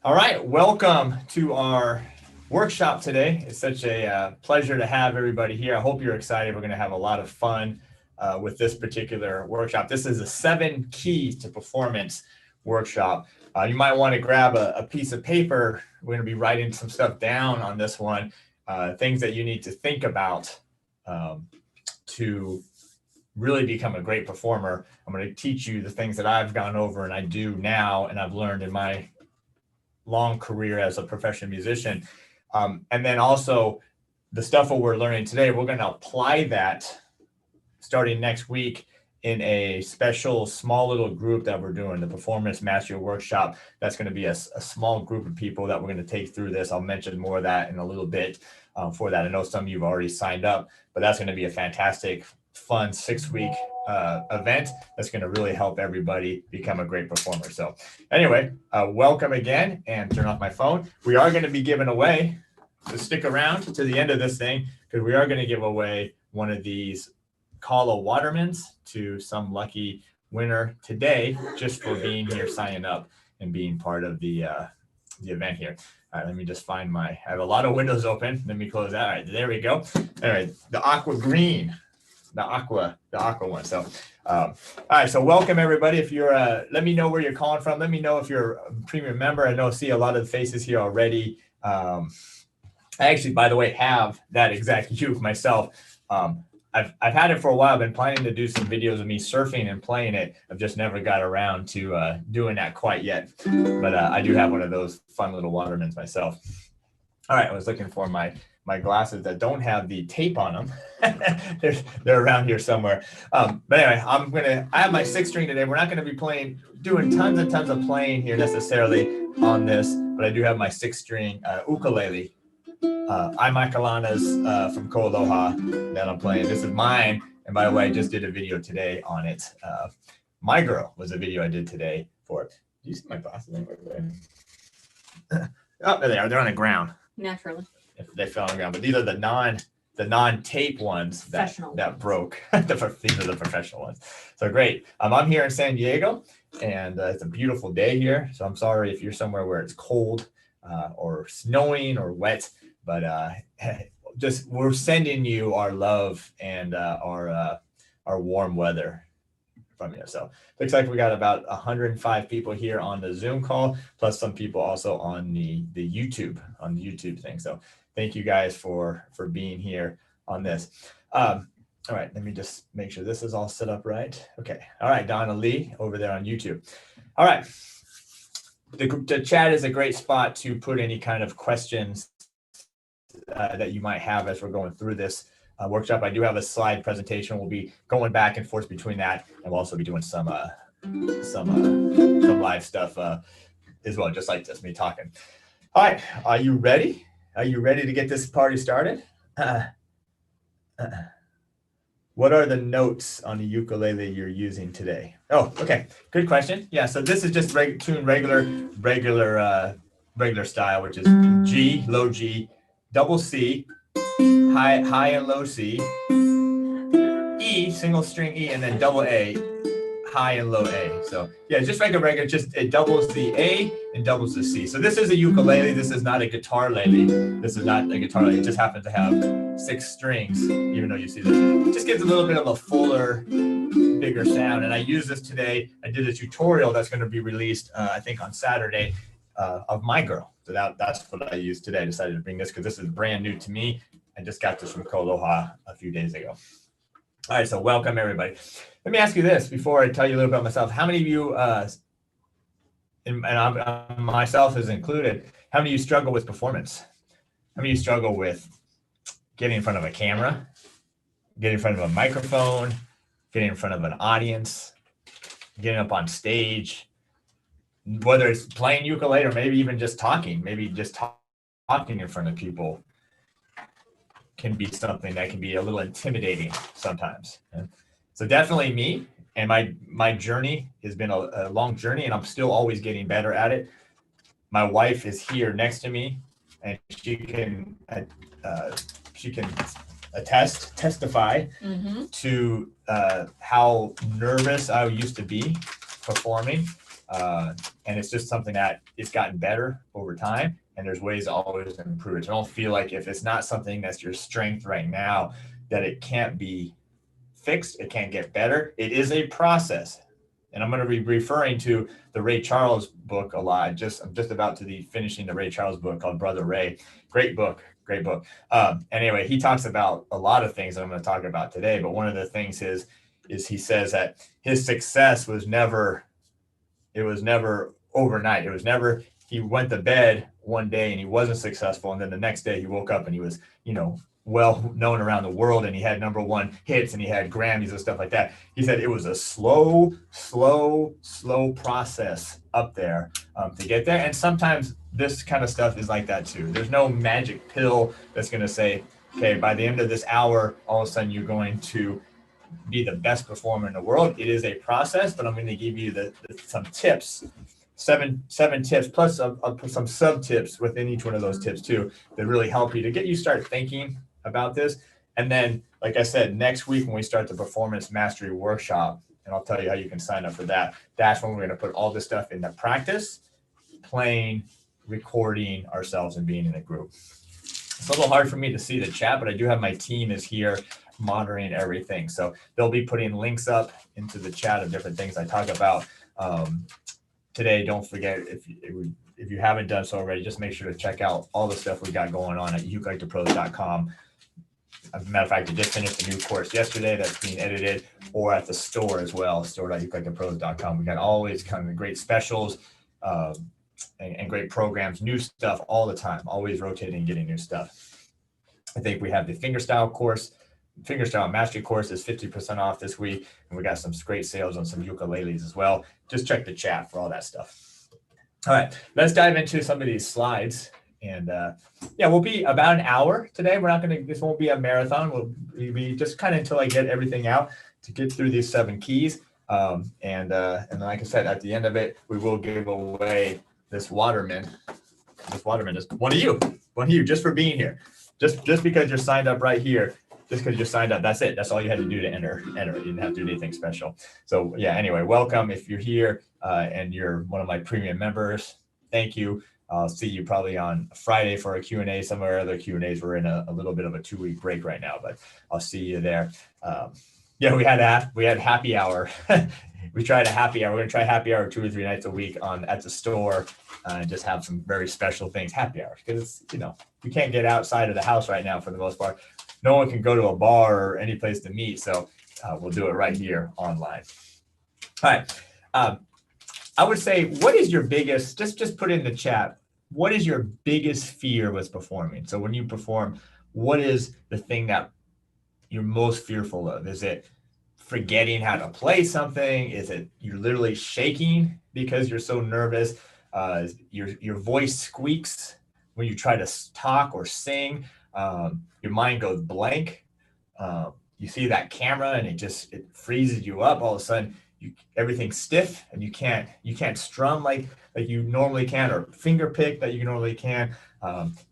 All right, welcome to our workshop today. It's such a pleasure to have everybody here. I hope you're excited. We're going to have a lot of fun with this particular workshop. This is a 7 keys to performance workshop. You might want to grab a piece of paper. We're going to be writing some stuff down on this one, things that you need to think about to really become a great performer. I'm going to teach you the things that I've gone over and I do now and I've learned in my long career as a professional musician. And then also the stuff that we're learning today, we're going to apply that starting next week in a special small little group that we're doing, the Performance Mastery Workshop. That's going to be a small group of people that we're going to take through this. I'll mention more of that in a little bit for that. I know some of you have already signed up, but that's going to be a fantastic, fun 6-week event that's going to really help everybody become a great performer. So anyway, welcome again, and turn off my phone. We are going to be giving away, so stick around to the end of this thing, because we are going to give away one of these Kala Watermans to some lucky winner today, just for being here, signing up and being part of the event here. All right, let me just find I have a lot of windows open. Let me close that. All right, there we go. All right, the aqua green. The aqua one. So all right, so welcome everybody. If you're let me know where you're calling from. Let me know if you're a premium member. I see a lot of the faces here already. I actually, by the way, have that exact uke myself. I've had it for a while. I've been planning to do some videos of me surfing and playing it. I've just never got around to doing that quite yet, but I do have one of those fun little Watermans myself. All right, I was looking for my glasses that don't have the tape on them. they're around here somewhere. But anyway, I have my 6-string today. We're not going to be doing tons and tons of playing here necessarily on this, but I do have my 6-string ukulele. Imakalana's from Ko Aloha that I'm playing. This is mine. And by the way, I just did a video today on it. My Girl was a video I did today for it. Do you see my glasses over there? Oh, there they are. They're on the ground. Naturally. If they fell on the ground, but these are the non-tape ones that broke. These are the professional ones. So great. I'm here in San Diego, and it's a beautiful day here. So I'm sorry if you're somewhere where it's cold or snowing or wet, but just we're sending you our love and our warm weather from you. So looks like we got about 105 people here on the Zoom call, plus some people also on the YouTube thing. So thank you guys for being here on this. All right, let me just make sure this is all set up right. Okay. All right, Donna Lee over there on YouTube. All right. The chat is a great spot to put any kind of questions that you might have as we're going through this workshop. I do have a slide presentation. We'll be going back and forth between that, and we'll also be doing some live stuff as well, just like this, me talking. All right, are you ready? Are you ready to get this party started? What are the notes on the ukulele you're using today? Oh, okay, good question. Yeah, so this is just tuned regular style, which is G, low G, double C, high and low C, E, single string E, and then double A, high and low A. So yeah, just regular, just it doubles the A and doubles the C. So this is a ukulele. This is not a guitarlele. This is not a guitarlele. It just happens to have 6 strings, even though you see this. It just gives a little bit of a fuller, bigger sound. And I use this today. I did a tutorial that's going to be released, I think on Saturday, of My Girl. So that's what I used today. I decided to bring this because this is brand new to me. I just got this from Ko Aloha a few days ago. All right, so welcome everybody. Let me ask you this before I tell you a little bit about myself. How many of you, and I'm, myself is included, how many of you struggle with performance? How many of you struggle with getting in front of a camera, getting in front of a microphone, getting in front of an audience, getting up on stage, whether it's playing ukulele or maybe even just talking, talking in front of people can be something that can be a little intimidating sometimes. So definitely me, and my journey has been a long journey, and I'm still always getting better at it. My wife is here next to me, and she can testify to how nervous I used to be performing. And it's just something that it's gotten better over time, and there's ways to always improve it. So don't feel like if it's not something that's your strength right now, that it can't be fixed, it can't get better. It is a process. And I'm going to be referring to the Ray Charles book a lot. I'm just about to be finishing the Ray Charles book called Brother Ray. Great book, great book. Anyway, he talks about a lot of things that I'm going to talk about today. But one of the things is he says that his success was never overnight. It was never, he went to bed one day and he wasn't successful, and then the next day he woke up and he was, well known around the world, and he had #1 hits and he had Grammys and stuff like that. He said it was a slow process up there to get there. And sometimes this kind of stuff is like that too. There's no magic pill that's going to say, okay, by the end of this hour, all of a sudden you're going to be the best performer in the world. It is a process, but I'm going to give you some tips, seven tips plus some sub tips within each one of those tips too, that really help you to get you start thinking about this. And then, like I said, next week when we start the performance mastery workshop, and I'll tell you how you can sign up for that, that's when we're going to put all this stuff into practice, playing, recording ourselves, and being in a group. It's a little hard for me to see the chat, but I do have my team is here monitoring everything. So they'll be putting links up into the chat of different things I talk about today. Don't forget, if you haven't done so already, just make sure to check out all the stuff we got going on at ukelikethepros.com. As a matter of fact, I just finished a new course yesterday that's being edited, or at the store as well, store.ukelikethepros.com. We got always kind of great specials and great programs, new stuff all the time, always rotating, getting new stuff. I think we have the fingerstyle mastery course is 50% off this week, and we got some great sales on some ukuleles as well. Just check the chat for all that stuff. All right, let's dive into some of these slides. And we'll be about an hour today. This won't be a marathon. We'll be just kind of until I get everything out to get through these 7 keys. And like I said, at the end of it, we will give away this Waterman. This Waterman is one of you just for being here. Just because you're signed up right here, just because you're signed up, that's it. That's all you had to do to enter. You didn't have to do anything special. So yeah, anyway, welcome. If you're here and you're one of my premium members, thank you. I'll see you probably on Friday for a Q&A. Some of our other Q&As, we're in a little bit of a 2-week break right now, but I'll see you there. We had happy hour. We tried a happy hour. We're gonna try happy hour 2 or 3 nights a week at the store, and just have some very special things, happy hours, because we can't get outside of the house right now for the most part. No one can go to a bar or any place to meet, so we'll do it right here online. All right. I would say, what is your biggest, just put in the chat, what is your biggest fear with performing? So when you perform, what is the thing that you're most fearful of? Is it forgetting how to play something? Is it you're literally shaking because you're so nervous? Your voice squeaks when you try to talk or sing. Your mind goes blank. You see that camera and it freezes you up. All of a sudden, everything's stiff and you can't strum like you normally can, or finger pick that you normally can.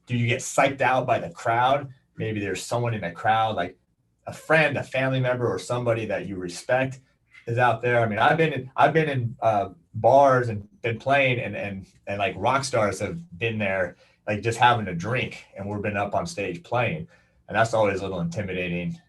Do you get psyched out by the crowd? Maybe there's someone in the crowd, like a friend, a family member, or somebody that you respect is out there. I mean, I've been in bars and been playing, and like rock stars have been there, like just having a drink, and we've been up on stage playing, and that's always a little intimidating.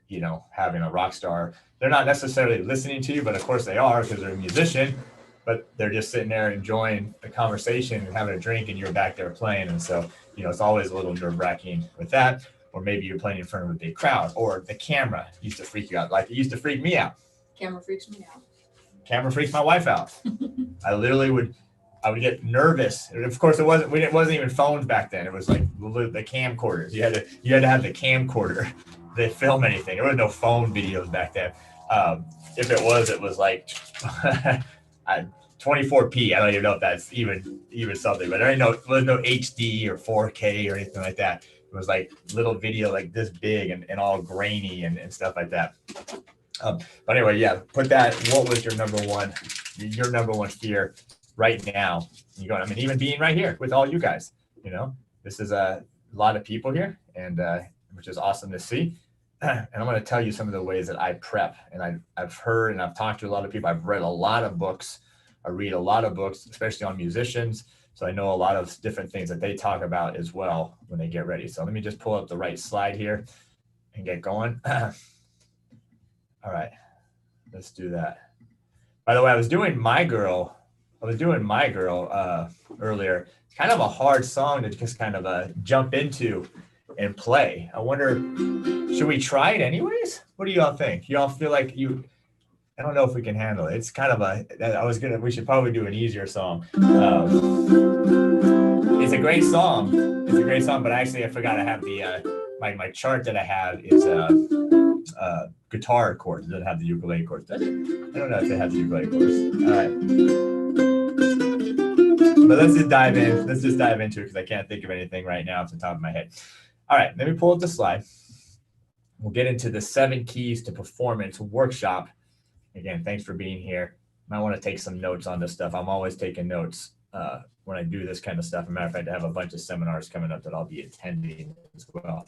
Having a rock star, they're not necessarily listening to you, but of course they are, because they're a musician, but they're just sitting there enjoying the conversation and having a drink, and you're back there playing. And so, it's always a little nerve-wracking with that. Or maybe you're playing in front of a big crowd, or the camera used to freak you out. Like it used to freak me out. Camera freaks me out. Camera freaks my wife out. I would get nervous. And of course, it wasn't even phones back then. It was like the camcorders. You had to have the camcorder to film anything. There was no phone videos back then. If it was like 24p. I don't even know if that's even something, but there was no HD or 4K or anything like that. It was like little video like this big and all grainy and stuff like that. But anyway, yeah, put that. What was your number one fear right now? Even being right here with all you guys, this is a lot of people here, and which is awesome to see. And I'm going to tell you some of the ways that I prep, and I've heard and I've talked to a lot of people. I've read a lot of books I read a lot of books, especially on musicians. So I know a lot of different things that they talk about as well when they get ready. So let me just pull up the right slide here and get going. All right, let's do that. By the way, I was doing My Girl earlier. It's kind of a hard song to just kind of jump into and play. I wonder, should we try it anyways? What do y'all think? Y'all feel like I don't know if we can handle it. It's kind of we should probably do an easier song. It's a great song. But actually I forgot I have my chart that I have is guitar chords. It doesn't have the ukulele chords, does it? I don't know if it has the ukulele chords. All right. But let's just dive into it because I can't think of anything right now off the top of my head. All right, let me pull up the slide. We'll get into the 7 keys to performance workshop. Again, thanks for being here. I want to take some notes on this stuff. I'm always taking notes when I do this kind of stuff. As a matter of fact, I have a bunch of seminars coming up that I'll be attending as well.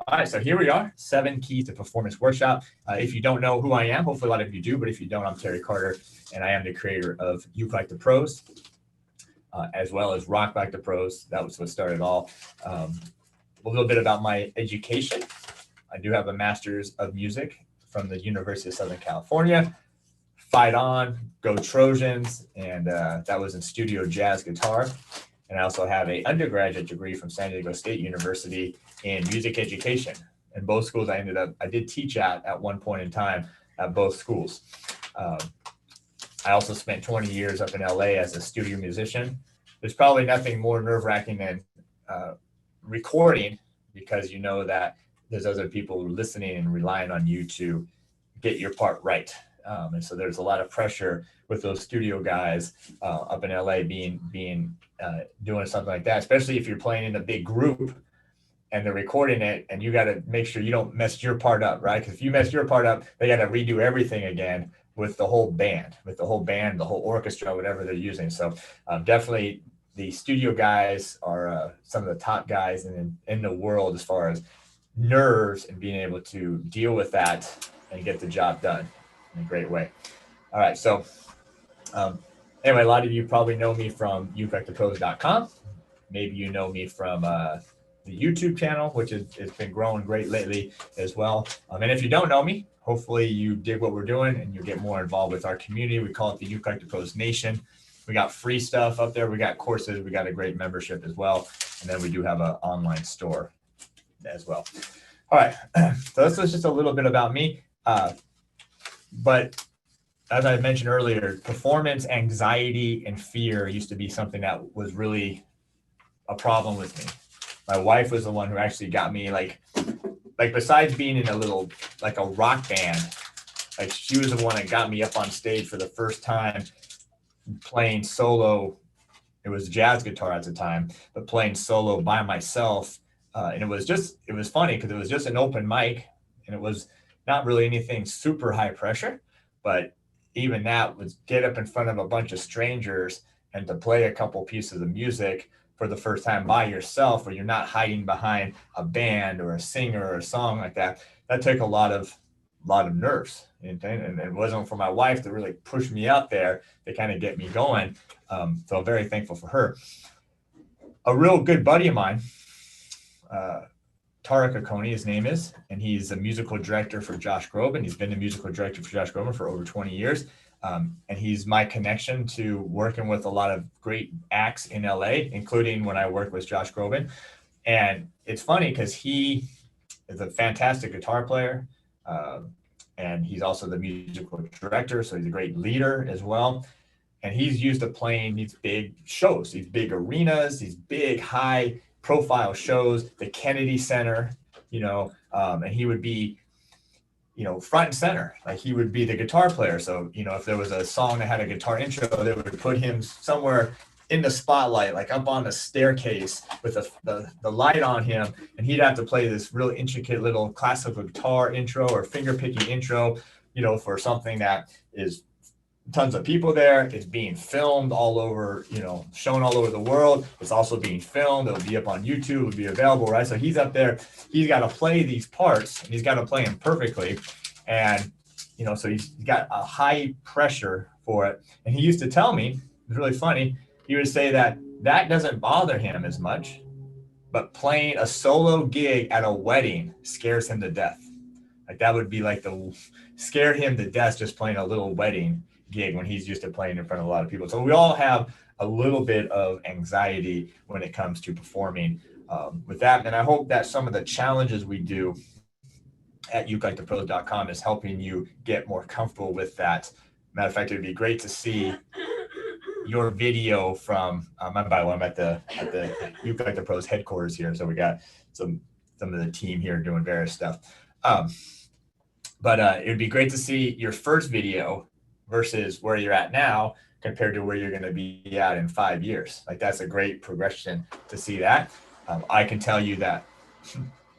All right, so here we are, 7 keys to performance workshop. If you don't know who I am, hopefully a lot of you do, but if you don't, I'm Terry Carter, and I am the creator of ukelikethepros, as well as Rock Like the Pros. That was what started all. A little bit about my education. I do have a master's of music from the University of Southern California. Fight on, go Trojans, and that was in studio jazz guitar. And I also have an undergraduate degree from San Diego State University in music education. And both schools I did teach at one point in time at both schools. I also spent 20 years up in LA as a studio musician. There's probably nothing more nerve-wracking than recording, because you know that there's other people listening and relying on you to get your part right. And so there's a lot of pressure with those studio guys up in LA doing something like that, especially if you're playing in a big group and they're recording it, and you got to make sure you don't mess your part up, right? Because if you mess your part up, they got to redo everything again with the whole band, the whole orchestra, whatever they're using. So definitely the studio guys are some of the top guys in the world as far as nerves and being able to deal with that and get the job done in a great way. All right, so anyway, a lot of you probably know me from ukelikethepros.com. Maybe you know me from the YouTube channel, which has been growing great lately as well. And if you don't know me, hopefully you dig what we're doing and you get more involved with our community. We call it the Ukelikethepros Nation. We got free stuff up there. We got courses. We got a great membership as well. And then we do have an online store as well. All right, so this is just a little bit about me. But as I mentioned earlier, performance anxiety and fear used to be something that was really a problem with me. My wife was the one who actually got me like besides being in a rock band, like she was the one that got me up on stage for the first time playing solo. It was jazz guitar at the time, but playing solo by myself. And it was funny because it was just an open mic and it was not really anything super high pressure, but even that was get up in front of a bunch of strangers and to play a couple pieces of music for the first time by yourself, where you're not hiding behind a band or a singer or a song like that. That took a lot of nerves, and it wasn't for my wife to really push me out there to kind of get me going. So I'm very thankful for her. A real good buddy of mine, Tarek Akoni, his name is, and he's a musical director for Josh Groban. He's been the musical director for Josh Groban for over 20 years. And he's my connection to working with a lot of great acts in LA, including when I worked with Josh Groban. And it's funny because he is a fantastic guitar player. And he's also the musical director. So he's a great leader as well. And he's used to playing these big shows, these big arenas, these big high profile shows, the Kennedy Center, and he would be, front and center, like he would be the guitar player. So, if there was a song that had a guitar intro, they would put him somewhere in the spotlight, like up on the staircase with the light on him. And he'd have to play this really intricate little classical guitar intro or finger picking intro, for something that is tons of people there. It's being filmed all over, shown all over the world. It's also being filmed. It'll be up on YouTube. It'll be available, right? So he's up there. He's got to play these parts, and he's got to play them perfectly. And, so he's got a high pressure for it. And he used to tell me, it was really funny, he would say that that doesn't bother him as much, but playing a solo gig at a wedding scares him to death. Like that would be like scared him to death, just playing a little wedding gig when he's used to playing in front of a lot of people. So we all have a little bit of anxiety when it comes to performing with that. And I hope that some of the challenges we do at ukelikethepros.com is helping you get more comfortable with that. Matter of fact, it would be great to see your video from I'm at the You Like the Pros headquarters here, so we got some of the team here doing various stuff. But it would be great to see your first video versus where you're at now compared to where you're going to be at in 5 years. Like that's a great progression to see that. I can tell you that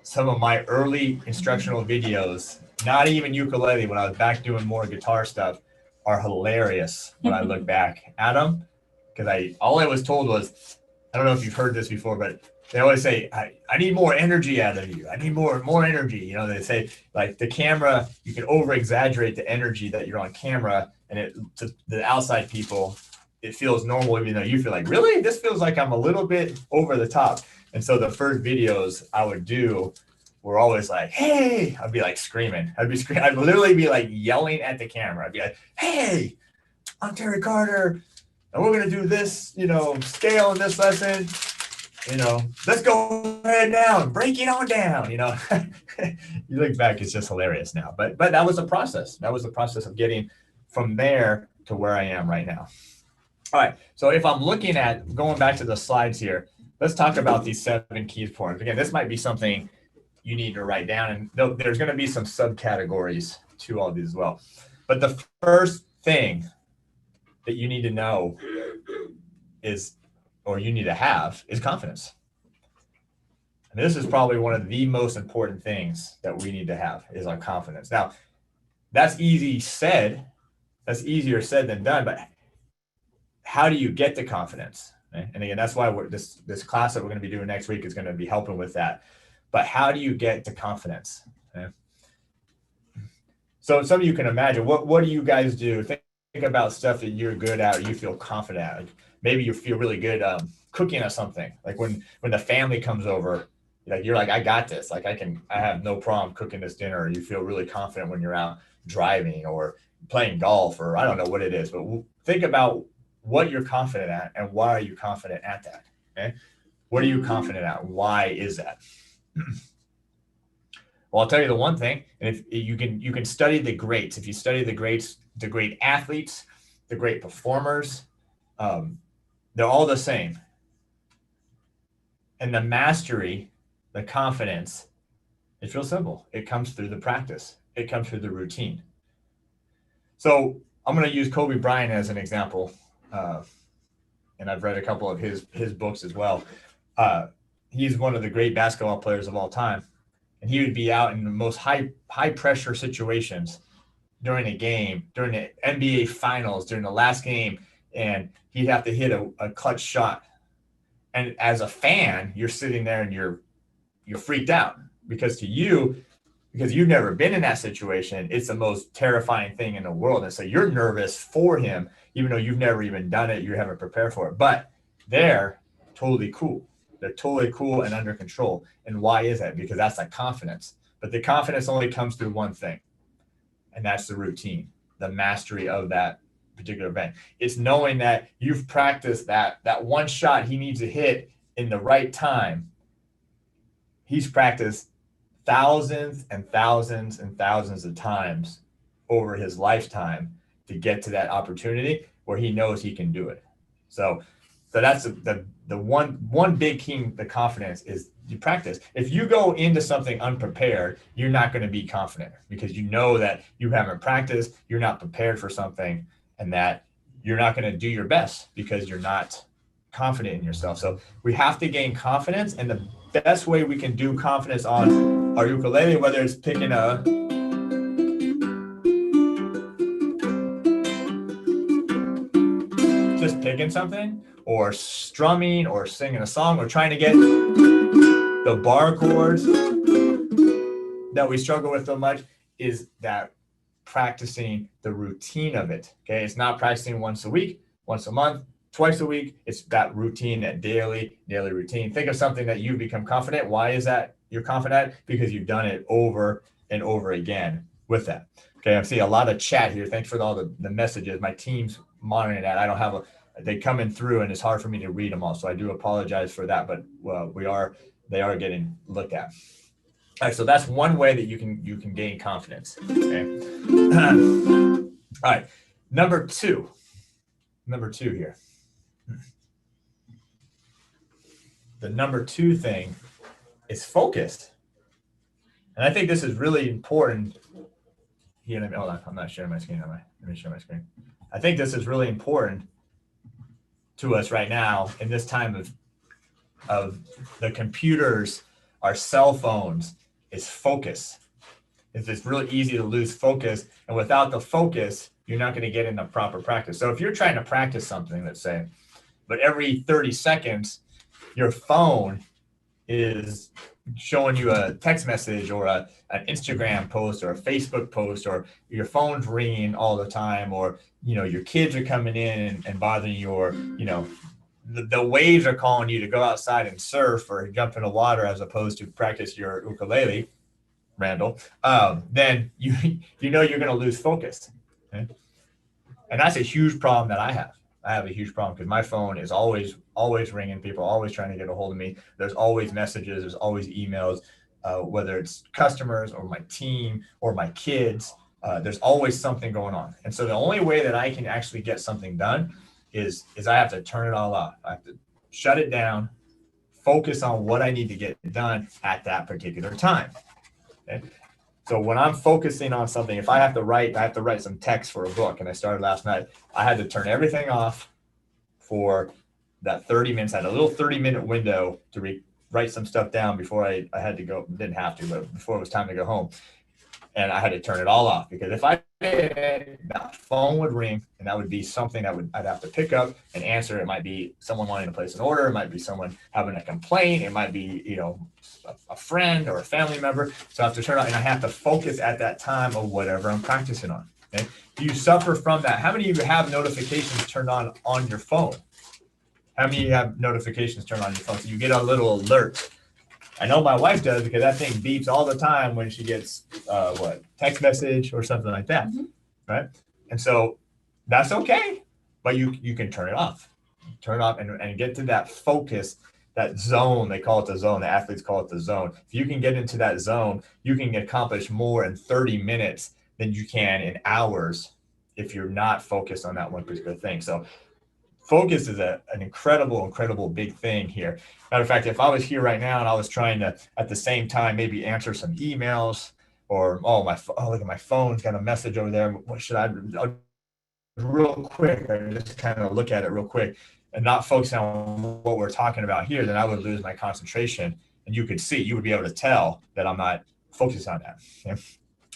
some of my early instructional videos, not even ukulele, when I was back doing more guitar stuff, are hilarious when I look back at them. Because all I was told was, I don't know if you've heard this before, but they always say, I need more energy out of you. I need more energy. You know, they say like the camera, you can over exaggerate the energy that you're on camera, and to the outside people, it feels normal, even though you feel like, really? This feels like I'm a little bit over the top. And so the first videos I would do were always like, hey, I'd be like screaming. I'd literally be like yelling at the camera. I'd be like, hey, I'm Terry Carter, and we're going to do this, scale in this lesson. Let's go ahead now and break it on down. You look back, it's just hilarious now. But that was the process. That was the process of getting from there to where I am right now. All right. So if I'm looking at going back to the slides here, let's talk about these 7 keys forms. Again, this might be something you need to write down, and there's going to be some subcategories to all these as well. But the first thing that you need to know is, or you need to have, is confidence. And this is probably one of the most important things that we need to have, is our confidence. Now, that's easier said than done, but how do you get the confidence? Right? And again, that's why this class that we're going to be doing next week is going to be helping with that. But how do you get the confidence? Okay? So some of you can imagine, what do you guys do? Think about stuff that you're good at or you feel confident at. Like maybe you feel really good cooking or something. Like when the family comes over, you're like, I got this. Like I have no problem cooking this dinner. Or you feel really confident when you're out driving or playing golf, or I don't know what it is. But think about what you're confident at and why are you confident at that? Okay? What are you confident at? Why is that? Well, I'll tell you the one thing, and if you can study the greats. If you study the greats, the great athletes, the great performers, they're all the same. And the mastery, the confidence, it's real simple. It comes through the practice. It comes through the routine. So I'm going to use Kobe Bryant as an example, and I've read a couple of his books as well. He's one of the great basketball players of all time. And he would be out in the most high pressure situations during a game, during the NBA finals, during the last game, and he'd have to hit a clutch shot. And as a fan, you're sitting there and you're freaked out because you've never been in that situation, it's the most terrifying thing in the world. And so you're nervous for him, even though you've never even done it, you haven't prepared for it. But they're totally cool. They're totally cool and under control. And why is that? Because that's the confidence. But the confidence only comes through one thing, and that's the routine, the mastery of that particular event. It's knowing that you've practiced that one shot he needs to hit in the right time. He's practiced thousands and thousands and thousands of times over his lifetime to get to that opportunity where he knows he can do it. So that's the one big key, the confidence, is you practice. If you go into something unprepared, you're not going to be confident because you know that you haven't practiced, you're not prepared for something, and that you're not going to do your best because you're not confident in yourself. So we have to gain confidence, and the best way we can do confidence on our ukulele, whether it's picking just picking something, or strumming, or singing a song, or trying to get the bar chords that we struggle with so much, is that practicing the routine of it. Okay, it's not practicing once a week, once a month, twice a week. It's that routine, that daily routine. Think of something that you've become confident. Why is that you're confident? Because you've done it over and over again with that. Okay, I see a lot of chat here. Thanks for all the messages. My team's monitoring that. I don't have they come in through and it's hard for me to read them all. So I do apologize for that, but they are getting looked at. All right, so that's one way that you can gain confidence. Okay. All right, number two here. The number two thing is focus. And I think this is really important. Here, hold on, I'm not sharing my screen, am I? Let me share my screen. I think this is really important to us right now in this time of the computers, our cell phones, is focus. It's really easy to lose focus, and without the focus, you're not going to get into proper practice. So if you're trying to practice something, let's say, but every 30 seconds, your phone is showing you a text message or an Instagram post or a Facebook post, or your phone's ringing all the time, or your kids are coming in and bothering you, or the waves are calling you to go outside and surf or jump in the water as opposed to practice your ukulele, Randall, then you're going to lose focus. Okay? And that's a huge problem that I have. I have a huge problem because my phone is always ringing. People are always trying to get a hold of me. There's always messages. There's always emails, whether it's customers or my team or my kids. There's always something going on. And so the only way that I can actually get something done is I have to turn it all off. I have to shut it down, focus on what I need to get done at that particular time. Okay? So when I'm focusing on something, if I have to write some text for a book, and I started last night, I had to turn everything off for that 30 minutes. I had a little 30-minute window to write some stuff down before I had to go. Didn't have to, but before it was time to go home. And I had to turn it all off because if I did, that phone would ring, and that would be something that I'd have to pick up and answer. It might be someone wanting to place an order. It might be someone having a complaint. It might be, a friend or a family member. So I have to turn on, and I have to focus at that time of whatever I'm practicing on. Okay? Do you suffer from that? How many of you have notifications turned on your phone? How many of you have notifications turned on your phone? So you get a little alert. I know my wife does because that thing beeps all the time when she gets text message or something like that, right? And so that's okay, but you can turn it off. Turn it off and get to that focus, that zone. They call it the zone. The athletes call it the zone. If you can get into that zone, you can accomplish more in 30 minutes than you can in hours if you're not focused on that one particular thing. So focus is an incredible big thing here. Matter of fact, if I was here right now and I was trying to, at the same time, maybe answer some emails or, look at my phone's got a message over there. What should I do? Real quick, I just kind of look at it real quick and not focus on what we're talking about here, then I would lose my concentration. And you would be able to tell that I'm not focused on that.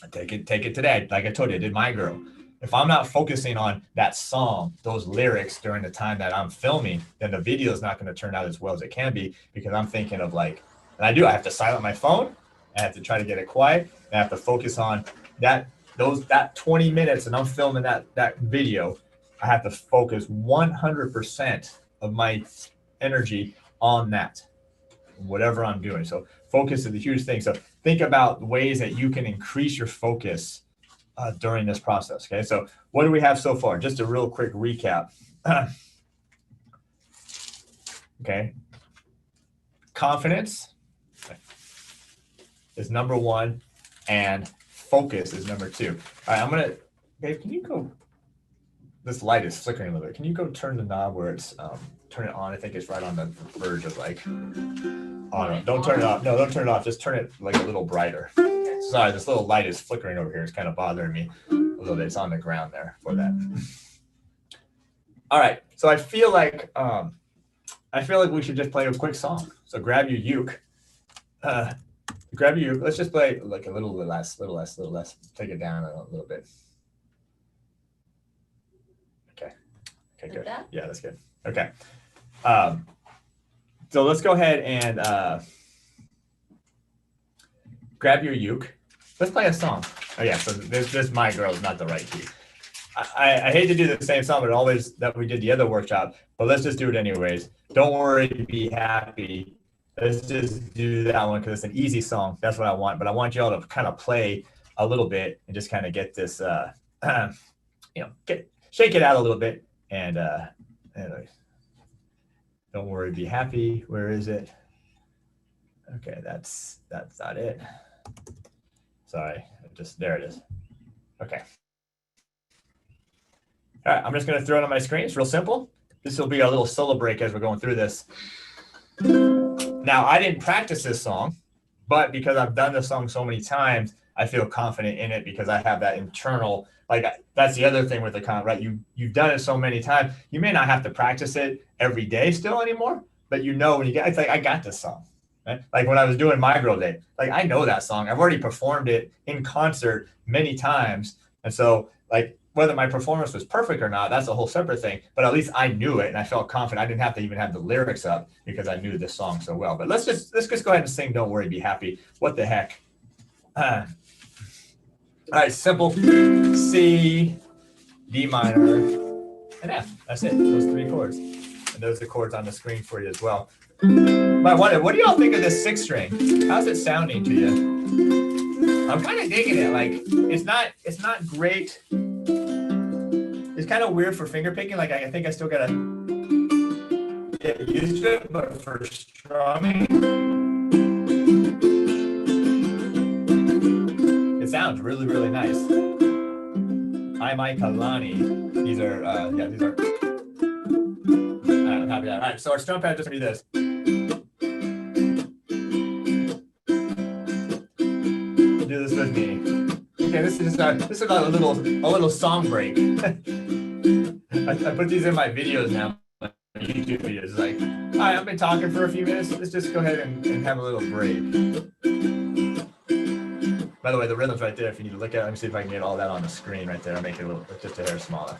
Okay? Take it today. Like I told you, I did My Girl. If I'm not focusing on that song, those lyrics during the time that I'm filming, then the video is not going to turn out as well as it can be because I'm thinking of I have to silence my phone. I have to try to get it quiet. I have to focus on that 20 minutes and I'm filming that video. I have to focus 100% of my energy on that, whatever I'm doing. So focus is a huge thing. So think about ways that you can increase your focus during this process. Okay, so what do we have so far? Just a real quick recap. Okay, confidence is number one, and focus is number two. All right, babe, can you go? This light is flickering a little bit. Can you go turn the knob where it's turn it on? I think it's right on the verge of on. Don't turn it off. No, don't turn it off. Just turn it a little brighter. Sorry, this little light is flickering over here. It's kind of bothering me a little bit. It's on the ground there for that. All right, so I feel like we should just play a quick song. So grab your uke. Let's just play a little less. Take it down a little bit. Okay, good. Yeah, that's good. Okay. So let's go ahead and grab your uke. Let's play a song. Oh yeah, so this My Girl is not the right key. I hate to do the same song, but always that we did the other workshop, but let's just do it anyways. Don't worry, be happy. Let's just do that one because it's an easy song. That's what I want. But I want y'all to kind of play a little bit and just kind of get this, shake it out a little bit. And anyways, don't worry, be happy. Where is it? Okay, that's not it. Sorry, there it is. Okay. All right, I'm just going to throw it on my screen. It's real simple. This will be our little solo break as we're going through this. Now, I didn't practice this song, but because I've done this song so many times, I feel confident in it because I have that internal, like that's the other thing with the right? You've done it so many times. You may not have to practice it every day still anymore, but you know when you get, it's like, I got this song. Right? Like when I was doing My Girl Day, like I know that song. I've already performed it in concert many times. And so like, whether my performance was perfect or not, that's a whole separate thing. But at least I knew it and I felt confident. I didn't have to even have the lyrics up because I knew this song so well. But let's just go ahead and sing Don't Worry, Be Happy. What the heck? All right, simple C, D minor, and F. That's it, those three chords. And those are the chords on the screen for you as well. But I wonder, what do y'all think of this sixth string? How's it sounding to you? I'm kind of digging it. Like, it's not great. It's kind of weird for finger picking. Like I think I still gotta get used to it, but for strumming, it sounds really, really nice. Hi, Mike Kalani. These are, these are. I'm happy with that. All right, so our strum pad just gonna be this. Do this with me. Okay, this is a little song break. I put these in my videos now, my YouTube videos. It's like, all right, I've been talking for a few minutes. Let's just go ahead and have a little break. By the way, the rhythm's right there if you need to look at it. Let me see if I can get all that on the screen right there. I'll make it just a hair smaller.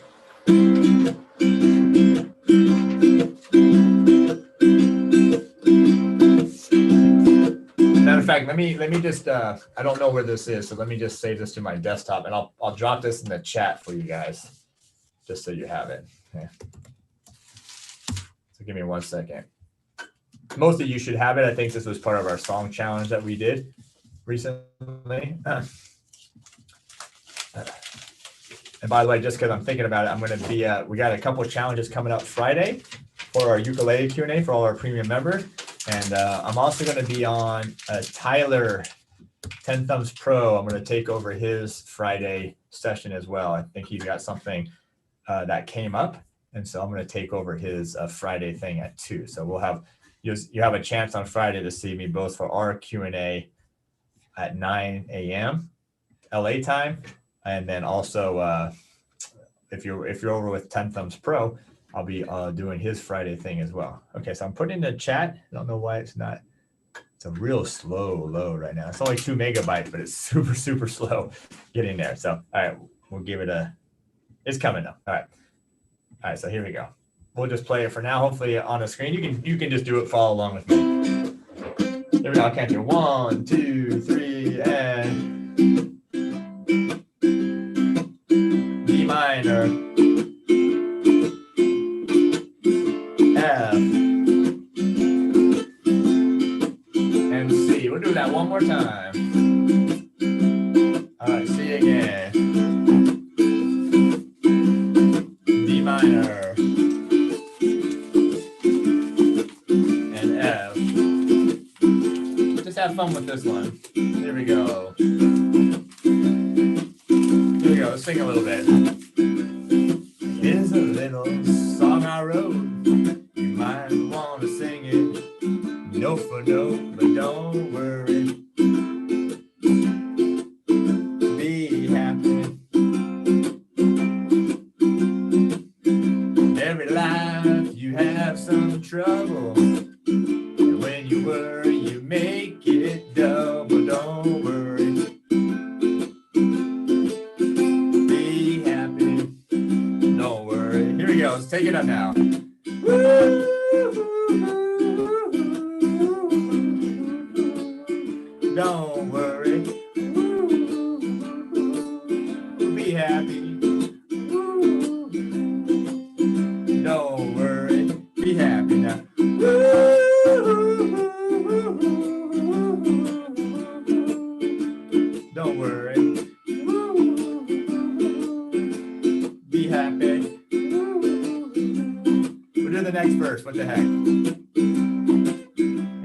Matter of fact, let me just I don't know where this is, so let me just save this to my desktop and I'll drop this in the chat for you guys, just so you have it. Okay. So give me 1 second. Most of you should have it. I think this was part of our song challenge that we did recently. And by the way, just because I'm thinking about it, I'm going to be we got a couple of challenges coming up Friday for our ukulele Q&A for all our premium members. And I'm also going to be on Tyler 10 Thumbs Pro. I'm going to take over his Friday session as well. I think he's got something that came up. And so I'm going to take over his Friday thing at 2. So we'll have, you have a chance on Friday to see me both for our Q&A at 9 a.m. LA time. And then also, if you're over with 10 Thumbs Pro, I'll be doing his Friday thing as well. Okay, so I'm putting in the chat. I don't know why it's not. It's a real slow load right now. It's only 2 megabytes, but it's super, super slow getting there. So, all right, we'll give it a. It's coming though. All right. So here we go. We'll just play it for now. Hopefully on the screen, you can just do it. Follow along with me. Here we go. I'll count you 1, 2, 3, and D minor. F, and C. We'll do that one more time. All right, C again. D minor. And F. Just have fun with this one. Here we go. Here we go. Let's sing a little bit. Here's a little song I wrote. Might want to sing it note for note, but don't worry. Be happy. In every life you have some trouble, and when you worry you make it double. Don't worry. Be happy. Don't worry. Here we go. Let's take it up now. Woo! Don't worry. verse. What the heck?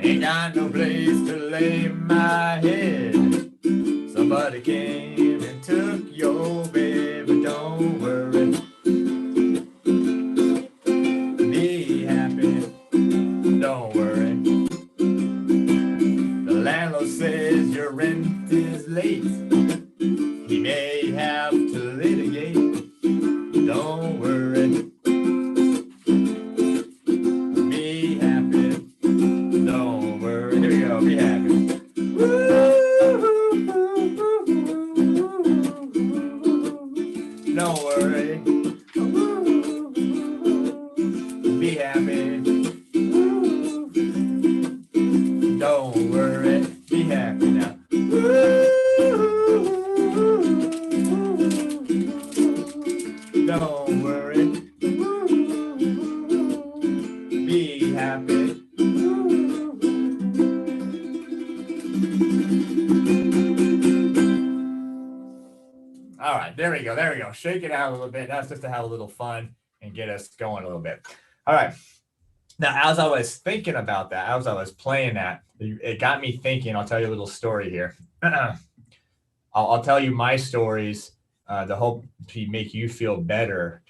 Ain't got no place to lay my head. Somebody came and took your bed, but don't worry. Be happy. Don't worry. The landlord says your rent is late. He may have to litigate. Don't worry. Be happy. Don't worry. Here we go. Be happy. Don't worry. Be happy. Don't worry. Be happy now. Don't worry. Be happy. All right, there we go. There we go. Shake it out a little bit. That's just to have a little fun and get us going a little bit. All right. Now, as I was thinking about that, as I was playing that, it got me thinking. I'll tell you a little story here. I'll tell you my stories to hope to make you feel better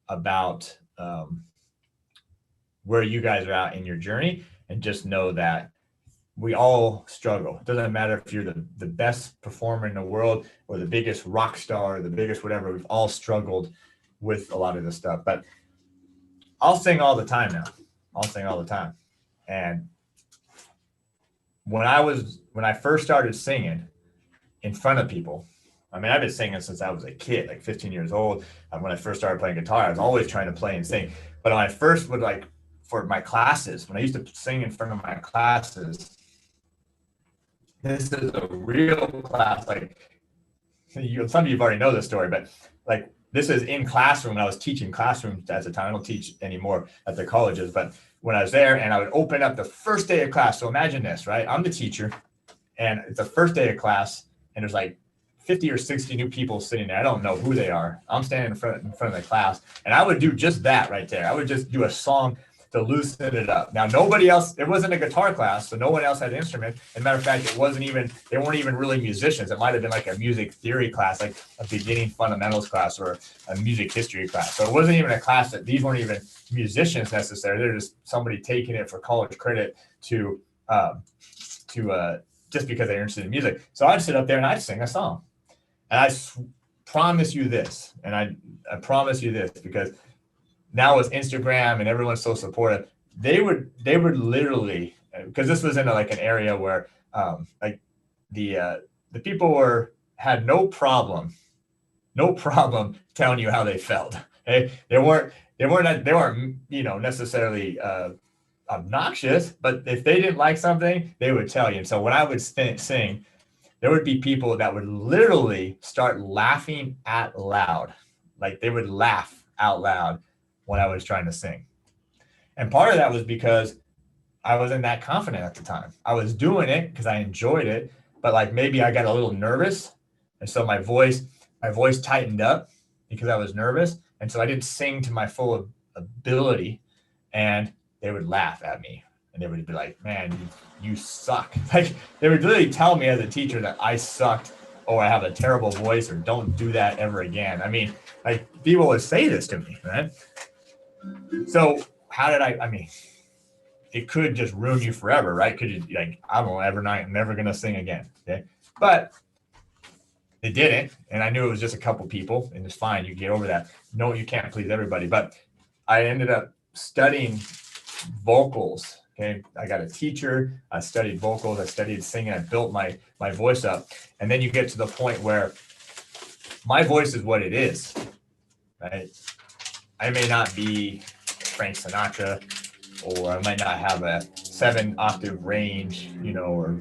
about where you guys are at in your journey, and just know that we all struggle. It doesn't matter if you're the best performer in the world or the biggest rock star or the biggest whatever. We've all struggled with a lot of this stuff. But I'll sing all the time now. I'll sing all the time. And when I first started singing in front of people, I mean, I've been singing since I was a kid, like 15 years old. When I first started playing guitar, I was always trying to play and sing. But when I first would, like, for my classes, when I used to sing in front of my classes, this is a real class. Like, some of you already know this story, but like, this is in classroom. I was teaching classrooms at the time. I don't teach anymore at the colleges, but when I was there, and I would open up the first day of class. So imagine this, right? I'm the teacher, and it's the first day of class, and there's like 50 or 60 new people sitting there. I don't know who they are. I'm standing in front of the class, and I would do just that right there. I would just do a song to loosen it up. Now, nobody else, it wasn't a guitar class, so no one else had an instrument. As a matter of fact, they weren't even really musicians. It might have been like a music theory class, like a beginning fundamentals class or a music history class. So it wasn't even a class that these weren't even musicians necessarily. They're just somebody taking it for college credit to just because they're interested in music. So I'd sit up there and I'd sing a song. And I promise you this, and I promise you this, because now with Instagram and everyone's so supportive, they would literally, because this was in like an area where like the people had no problem telling you how they felt. They weren't necessarily obnoxious, but if they didn't like something, they would tell you. And so when I would sing, there would be people that would literally start laughing out loud. Like, they would laugh out loud when I was trying to sing. And part of that was because I wasn't that confident at the time. I was doing it because I enjoyed it, but like maybe I got a little nervous. And so my voice tightened up because I was nervous. And so I didn't sing to my full ability, and they would laugh at me. And they would be like, man, you suck. Like, they would literally tell me as a teacher that I sucked, or I have a terrible voice, or don't do that ever again. I mean, like, people would say this to me, right? So how did I mean, it could just ruin you forever, right? Could you, like, I'm never going to sing again. Okay. But it didn't. And I knew it was just a couple people, and it's fine. You get over that. No, you can't please everybody. But I ended up studying vocals. Okay. I got a teacher. I studied vocals. I studied singing. I built my voice up. And then you get to the point where my voice is what it is, right? I may not be Frank Sinatra, or I might not have a 7-octave range, or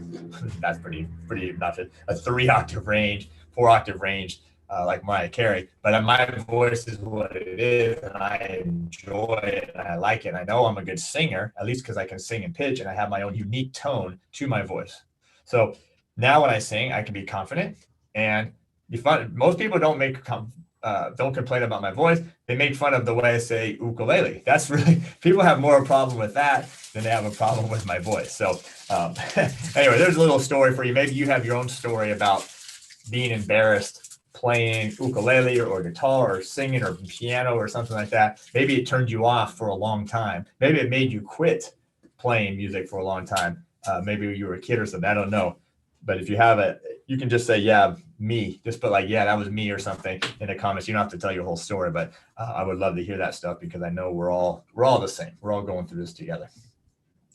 that's pretty obnoxious, a 3-octave range, 4-octave range, like Mariah Carey. But my voice is what it is, and I enjoy it, and I like it. And I know I'm a good singer, at least because I can sing in pitch, and I have my own unique tone to my voice. So now when I sing, I can be confident and be fun. Most people don't make don't complain about my voice. They make fun of the way I say ukulele. That's really, people have more a problem with that than they have a problem with my voice. So anyway, there's a little story for you. Maybe you have your own story about being embarrassed playing ukulele or guitar or singing or piano or something like that. Maybe it turned you off for a long time. Maybe it made you quit playing music for a long time. Maybe you were a kid or something. I don't know. But if you have it, you can just say, yeah, me. Just put like, yeah, that was me or something in the comments. You don't have to tell your whole story, but I would love to hear that stuff because I know we're all the same. We're all going through this together.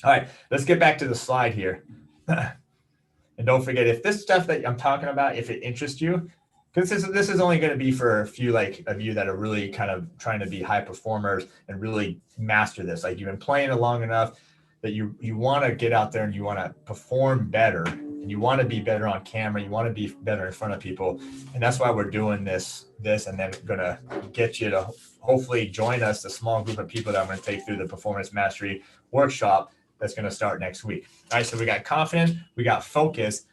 All right, let's get back to the slide here. And don't forget, if this stuff that I'm talking about, if it interests you, because this is only going to be for a few of you that are really kind of trying to be high performers and really master this. Like you've been playing it long enough that you want to get out there and you want to perform better and you want to be better on camera. You want to be better in front of people. And that's why we're doing this and then going to get you to hopefully join us, the small group of people that I'm going to take through the performance mastery workshop that's going to start next week. All right, so we got confidence, we got focus.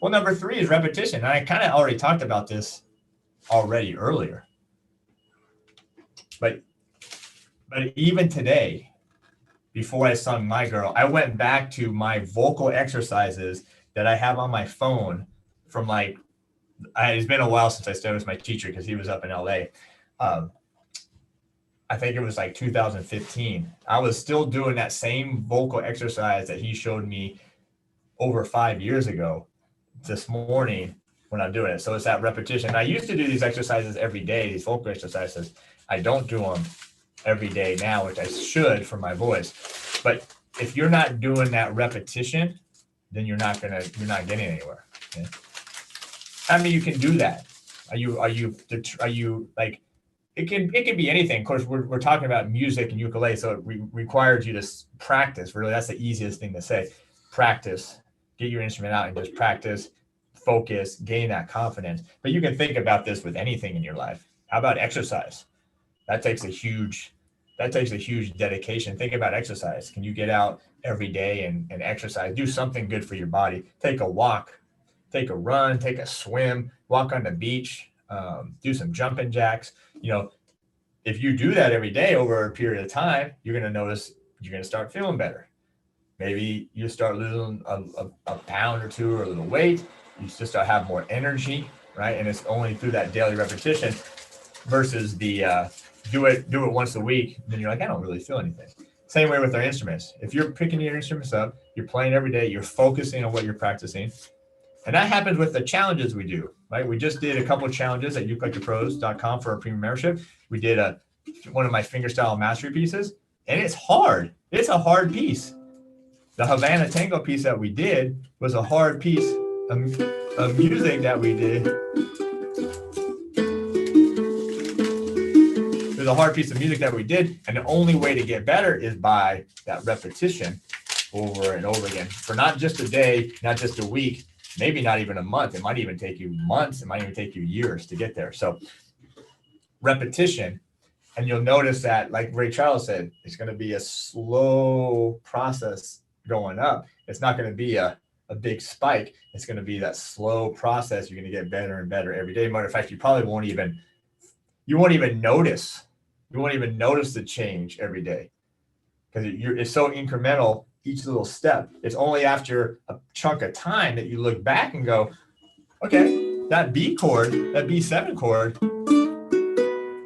Well, number 3 is repetition. And I kind of already talked about this already earlier. But even today, before I sung My Girl, I went back to my vocal exercises that I have on my phone from it's been a while since I studied with my teacher because he was up in LA. I think it was like 2015. I was still doing that same vocal exercise that he showed me over 5 years ago this morning when I'm doing it. So it's that repetition. I used to do these exercises every day, these vocal exercises. I don't do them every day now, which I should for my voice. But if you're not doing that repetition, then you're not getting anywhere. Okay? I mean, you can do that. Are you like, it can be anything. Of course, we're talking about music and ukulele, so it requires you to practice. Really, that's the easiest thing to say. Practice. Get your instrument out and just practice, focus, gain that confidence. But you can think about this with anything in your life. How about exercise? That takes a huge dedication. Think about exercise. Can you get out every day and exercise? Do something good for your body. Take a walk, take a run, take a swim, walk on the beach, do some jumping jacks. If you do that every day over a period of time, you're going to notice you're going to start feeling better. Maybe you start losing a pound or two or a little weight. You just start having more energy, right? And it's only through that daily repetition versus the do it once a week. Then you're like, I don't really feel anything. Same way with our instruments. If you're picking your instruments up, you're playing every day, you're focusing on what you're practicing. And that happens with the challenges we do, right? We just did a couple of challenges at ukelikethepros.com for our premium membership. We did one of my fingerstyle mastery pieces, and it's hard. It's a hard piece. The Havana Tango piece that we did was a hard piece of music that we did. It was a hard piece of music that we did, and the only way to get better is by that repetition over and over again for not just a day, not just a week, maybe not even a month. It might even take you months. It might even take you years to get there. So repetition, and you'll notice that, like Ray Charles said, it's going to be a slow process going up. It's not going to be a big spike. It's going to be that slow process. You're going to get better and better every day. Matter of fact, you probably won't even notice. You won't even notice the change every day because it's so incremental, each little step. It's only after a chunk of time that you look back and go, okay, that B chord, that B7 chord,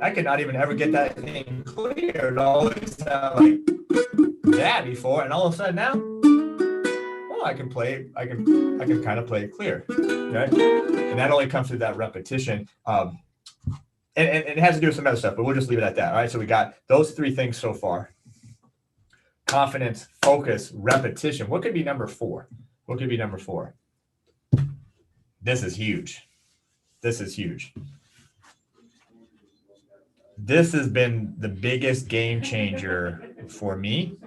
I could not even ever get that thing clear. It always sounded like that before, and all of a sudden now, I can play it. I can kind of play it clear, right? And that only comes through that repetition. And it has to do with some other stuff, but we'll just leave it at that. All right. So we got those 3 things so far: confidence, focus, repetition. What could be number 4? What could be number 4? This is huge. This is huge. This has been the biggest game changer for me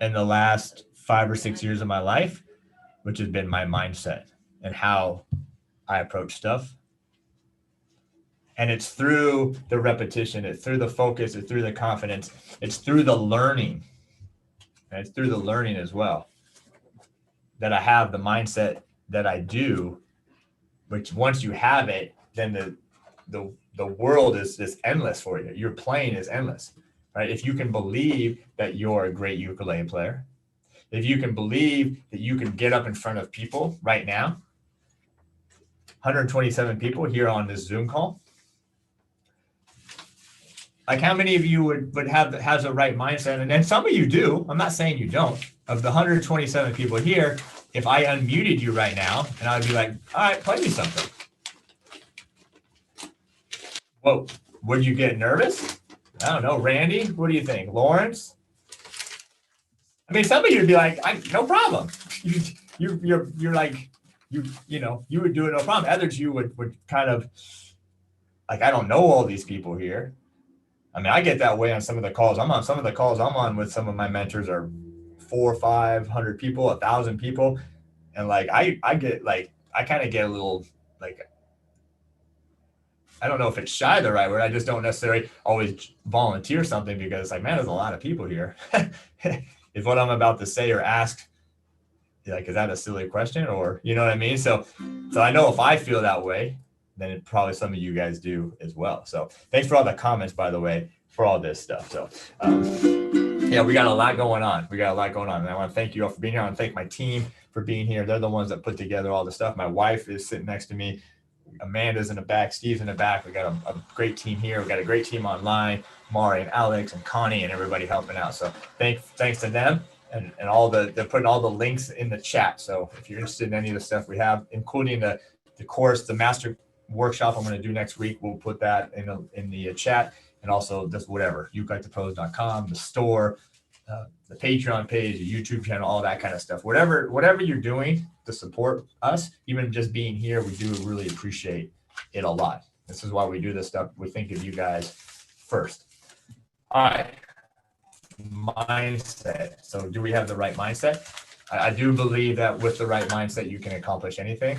in the last 5 or 6 years of my life, which has been my mindset and how I approach stuff. And it's through the repetition, it's through the focus, it's through the confidence, it's through the learning. And it's through the learning as well that I have the mindset that I do, which once you have it, then the the world is just endless for you. Your playing is endless, right? If you can believe that you're a great ukulele player, if you can believe that you can get up in front of people right now, 127 people here on this Zoom call. Like, how many of you would has the right mindset? And then some of you do. I'm not saying you don't. Of the 127 people here, if I unmuted you right now and I'd be like, all right, play me something. Whoa, would you get nervous? I don't know. Randy, what do you think? Lawrence? I mean, some of you would be like, no problem. You're like, you would do it no problem. Others you would kind of like, I don't know all these people here. I mean, I get that way on some of the calls I'm on. Some of the calls I'm on with some of my mentors are 400 or 500 people, 1,000 people. And like, I get like, I kind of get a little like, I don't know if it's shy the right word. I just don't necessarily always volunteer something because it's like, man, there's a lot of people here. If what I'm about to say or ask, like, is that a silly question? Or, you know what I mean? So I know if I feel that way, then it probably some of you guys do as well. So thanks for all the comments, by the way, for all this stuff. So yeah, we got a lot going on. And I want to thank you all for being here. I want to thank my team for being here. They're the ones that put together all the stuff. My wife is sitting next to me. Amanda's in the back. Steve's in the back. We got a great team here. We got a great team online. Mari and Alex and Connie and everybody helping out. So thanks to them. And all they're putting all the links in the chat. So if you're interested in any of the stuff we have, including the course, the master workshop I'm going to do next week, we'll put that in the chat. And also just whatever, ukelikethepros.com, the store, the Patreon page, the YouTube channel, all that kind of stuff. Whatever you're doing to support us, even just being here, we do really appreciate it a lot. This is why we do this stuff. We think of you guys first. All right. Mindset. So do we have the right mindset? I do believe that with the right mindset, you can accomplish anything.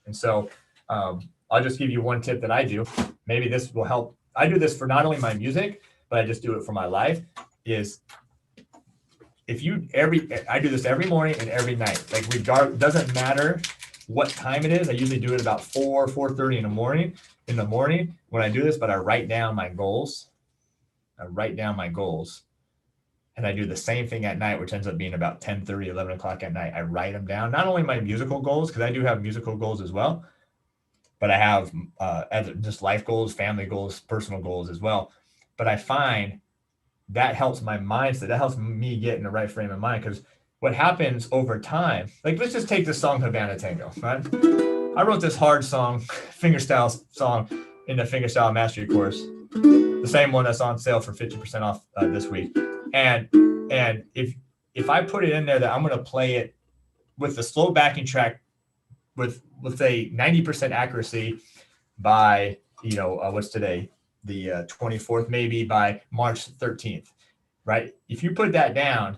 And so I'll just give you one tip that I do. Maybe this will help. I do this for not only my music, but I just do it for my life. Is I do this every morning and every night. Like, doesn't matter what time it is. I usually do it about 4:30 in the morning when I do this, but I write down my goals. And I do the same thing at night, which ends up being about 10:30, 11 o'clock at night. I write them down. Not only my musical goals, because I do have musical goals as well, but I have just life goals, family goals, personal goals as well. But I find that helps my mindset. That helps me get in the right frame of mind. Because what happens over time, like, let's just take this song, Havana Tango, right? I wrote this hard song, fingerstyle song in the fingerstyle mastery course, the same one that's on sale for 50% off this week. And if I put it in there that I'm going to play it with the slow backing track with, let's say, 90% accuracy by, what's today? The 24th, maybe by March 13th, right? If you put that down,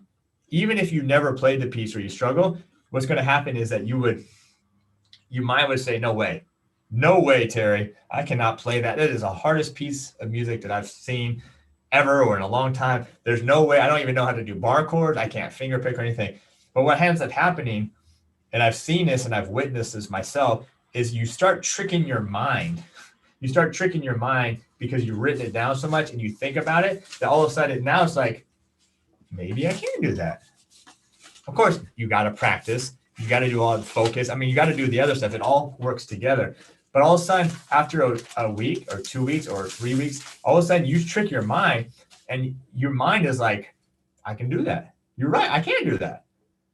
even if you never played the piece or you struggle, what's going to happen is that your mind would say, no way, Terry, I cannot play that. That is the hardest piece of music that I've seen ever or in a long time. There's no way. I don't even know how to do bar chords. I can't finger pick or anything. But what ends up happening, and I've seen this and I've witnessed this myself, is you start tricking your mind. You start tricking your mind because you've written it down so much and you think about it that all of a sudden now it's like, maybe I can do that. Of course, you got to practice. You got to do all the focus. I mean, you got to do the other stuff. It all works together. But all of a sudden, after a week or 2 weeks or 3 weeks, all of a sudden you trick your mind and your mind is like, I can do that. You're right. I can do that.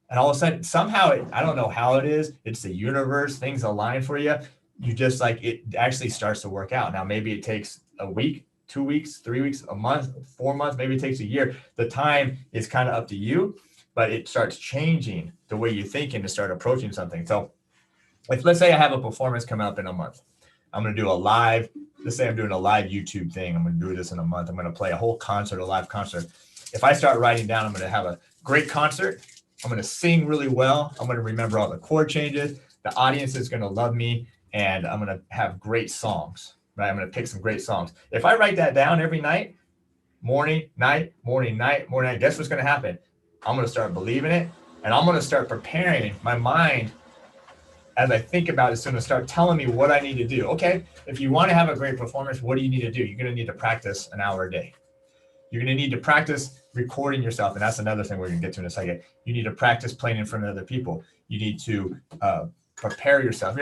And all of a sudden, somehow, I don't know how it is. It's the universe. Things align for you. You just like, it actually starts to work out. Now, maybe it takes a week, 2 weeks, 3 weeks, a month, 4 months, maybe it takes a year. The time is kind of up to you, but it starts changing the way you think and to start approaching something. So if, let's say I have a performance coming up in a month, I'm going to do let's say I'm doing a live YouTube thing. I'm going to do this in a month. I'm going to play a whole concert, a live concert. If I start writing down, I'm going to have a great concert. I'm going to sing really well. I'm going to remember all the chord changes. The audience is going to love me. And I'm going to have great songs, right? I'm going to pick some great songs. If I write that down every night, morning, night, guess what's going to happen? I'm going to start believing it, and I'm going to start preparing my mind as I think about it, it's going to start telling me what I need to do. Okay, if you want to have a great performance, what do you need to do? You're going to need to practice an hour a day. You're going to need to practice recording yourself. And that's another thing we're going to get to in a second. You need to practice playing in front of other people. You need to prepare yourself.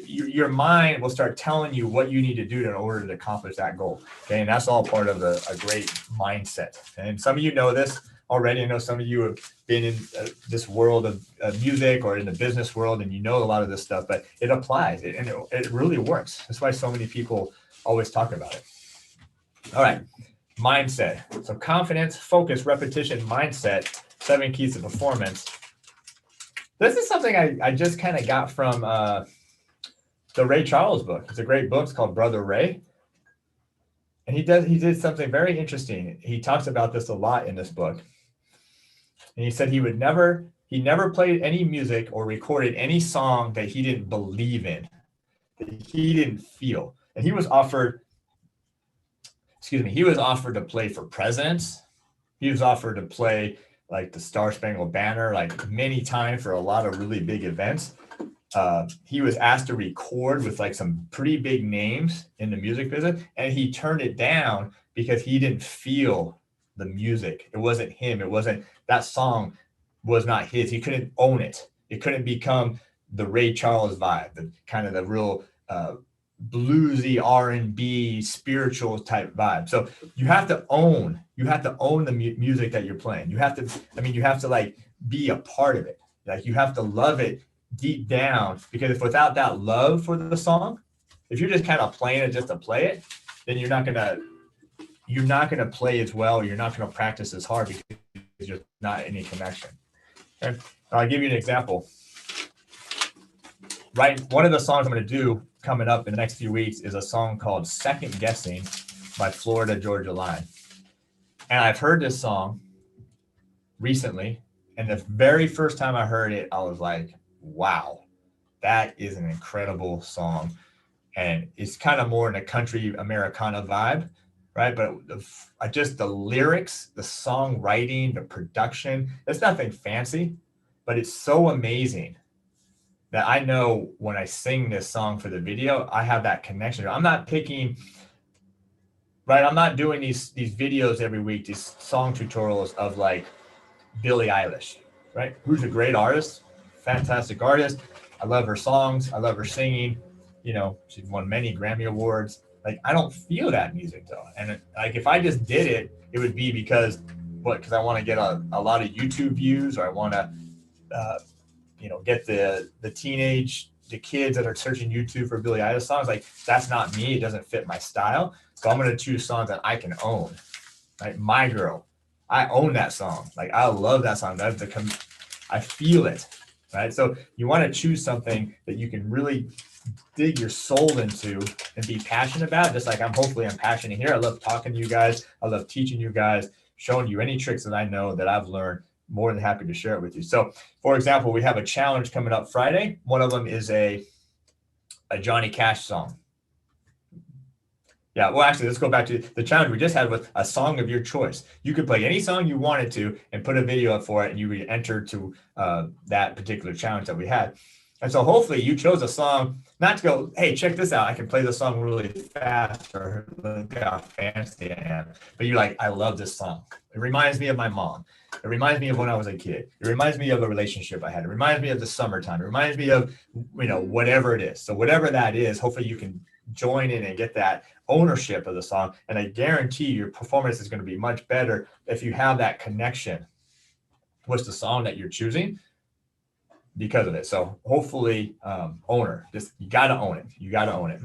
Your mind will start telling you what you need to do in order to accomplish that goal. Okay, and that's all part of a great mindset. And some of you know this already. I know some of you have been in this world of music or in the business world, and you know a lot of this stuff, but it applies, and it really works. That's why so many people always talk about it. All right, mindset. So confidence, focus, repetition, mindset, 7 keys to performance. This is something I just kind of got from the Ray Charles book. It's a great book. It's called Brother Ray. And he did something very interesting. He talks about this a lot in this book. And he said he never played any music or recorded any song that he didn't believe in, that he didn't feel. And he was offered to play for presidents. He was offered to play like the Star Spangled Banner, like many times for a lot of really big events. He was asked to record with like some pretty big names in the music business, and he turned it down because he didn't feel the music. It wasn't him. That song was not his. He couldn't own it. It couldn't become the Ray Charles vibe, the kind of the real bluesy R&B spiritual type vibe. So you have to own the music that you're playing. You have to like be a part of it. Like you have to love it deep down, because if without that love for the song, if you're just kind of playing it just to play it, then you're not gonna play as well. You're not gonna practice as hard because there's not any connection. Okay? I'll give you an example. Right, one of the songs I'm going to do coming up in the next few weeks is a song called Second Guessing by Florida Georgia Line. And I've heard this song recently, and the very first time I heard it, I was like, wow, that is an incredible song. And it's kind of more in a country Americana vibe, right? But just the lyrics, the songwriting, the production, it's nothing fancy, but it's so amazing that I know when I sing this song for the video, I have that connection. I'm not doing these videos every week, these song tutorials of like Billie Eilish, right? Who's a great artist, fantastic artist. I love her songs. I love her singing. You know, she's won many Grammy Awards. Like, I don't feel that music though. And like, if I just did it, it would be because I want to get a lot of YouTube views, or I want to, get the kids that are searching YouTube for Billie Eilish songs. Like, that's not me. It doesn't fit my style. So I'm going to choose songs that I can own. Right? My Girl. I own that song. Like, I love that song. I feel it. Right? So you want to choose something that you can really dig your soul into and be passionate about. Just like I'm passionate here. I love talking to you guys. I love teaching you guys, showing you any tricks that I know that I've learned. More than happy to share it with you. So, for example, we have a challenge coming up Friday. One of them is a Johnny Cash song. Yeah, well, actually, let's go back to the challenge we just had with a song of your choice. You could play any song you wanted to and put a video up for it, and you would enter to that particular challenge that we had. And so hopefully you chose a song, not to go, hey, check this out. I can play the song really fast, or look how fancy I am. But you're like, I love this song. It reminds me of my mom. It reminds me of when I was a kid. It reminds me of a relationship I had. It reminds me of the summertime. It reminds me of, whatever it is. So whatever that is, hopefully you can join in and get that ownership of the song. And I guarantee your performance is going to be much better if you have that connection with the song that you're choosing because of it. So hopefully, you got to own it. You got to own it.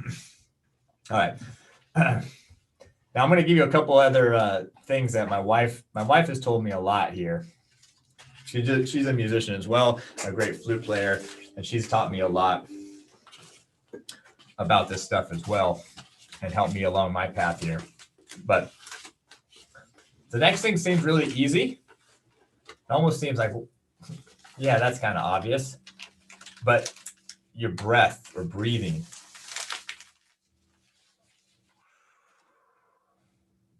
All right. Now I'm going to give you a couple other things that my wife has told me a lot here. She's a musician as well, a great flute player, and she's taught me a lot about this stuff as well and helped me along my path here. But the next thing seems really easy. It almost seems like, yeah, that's kind of obvious, but your breath or breathing.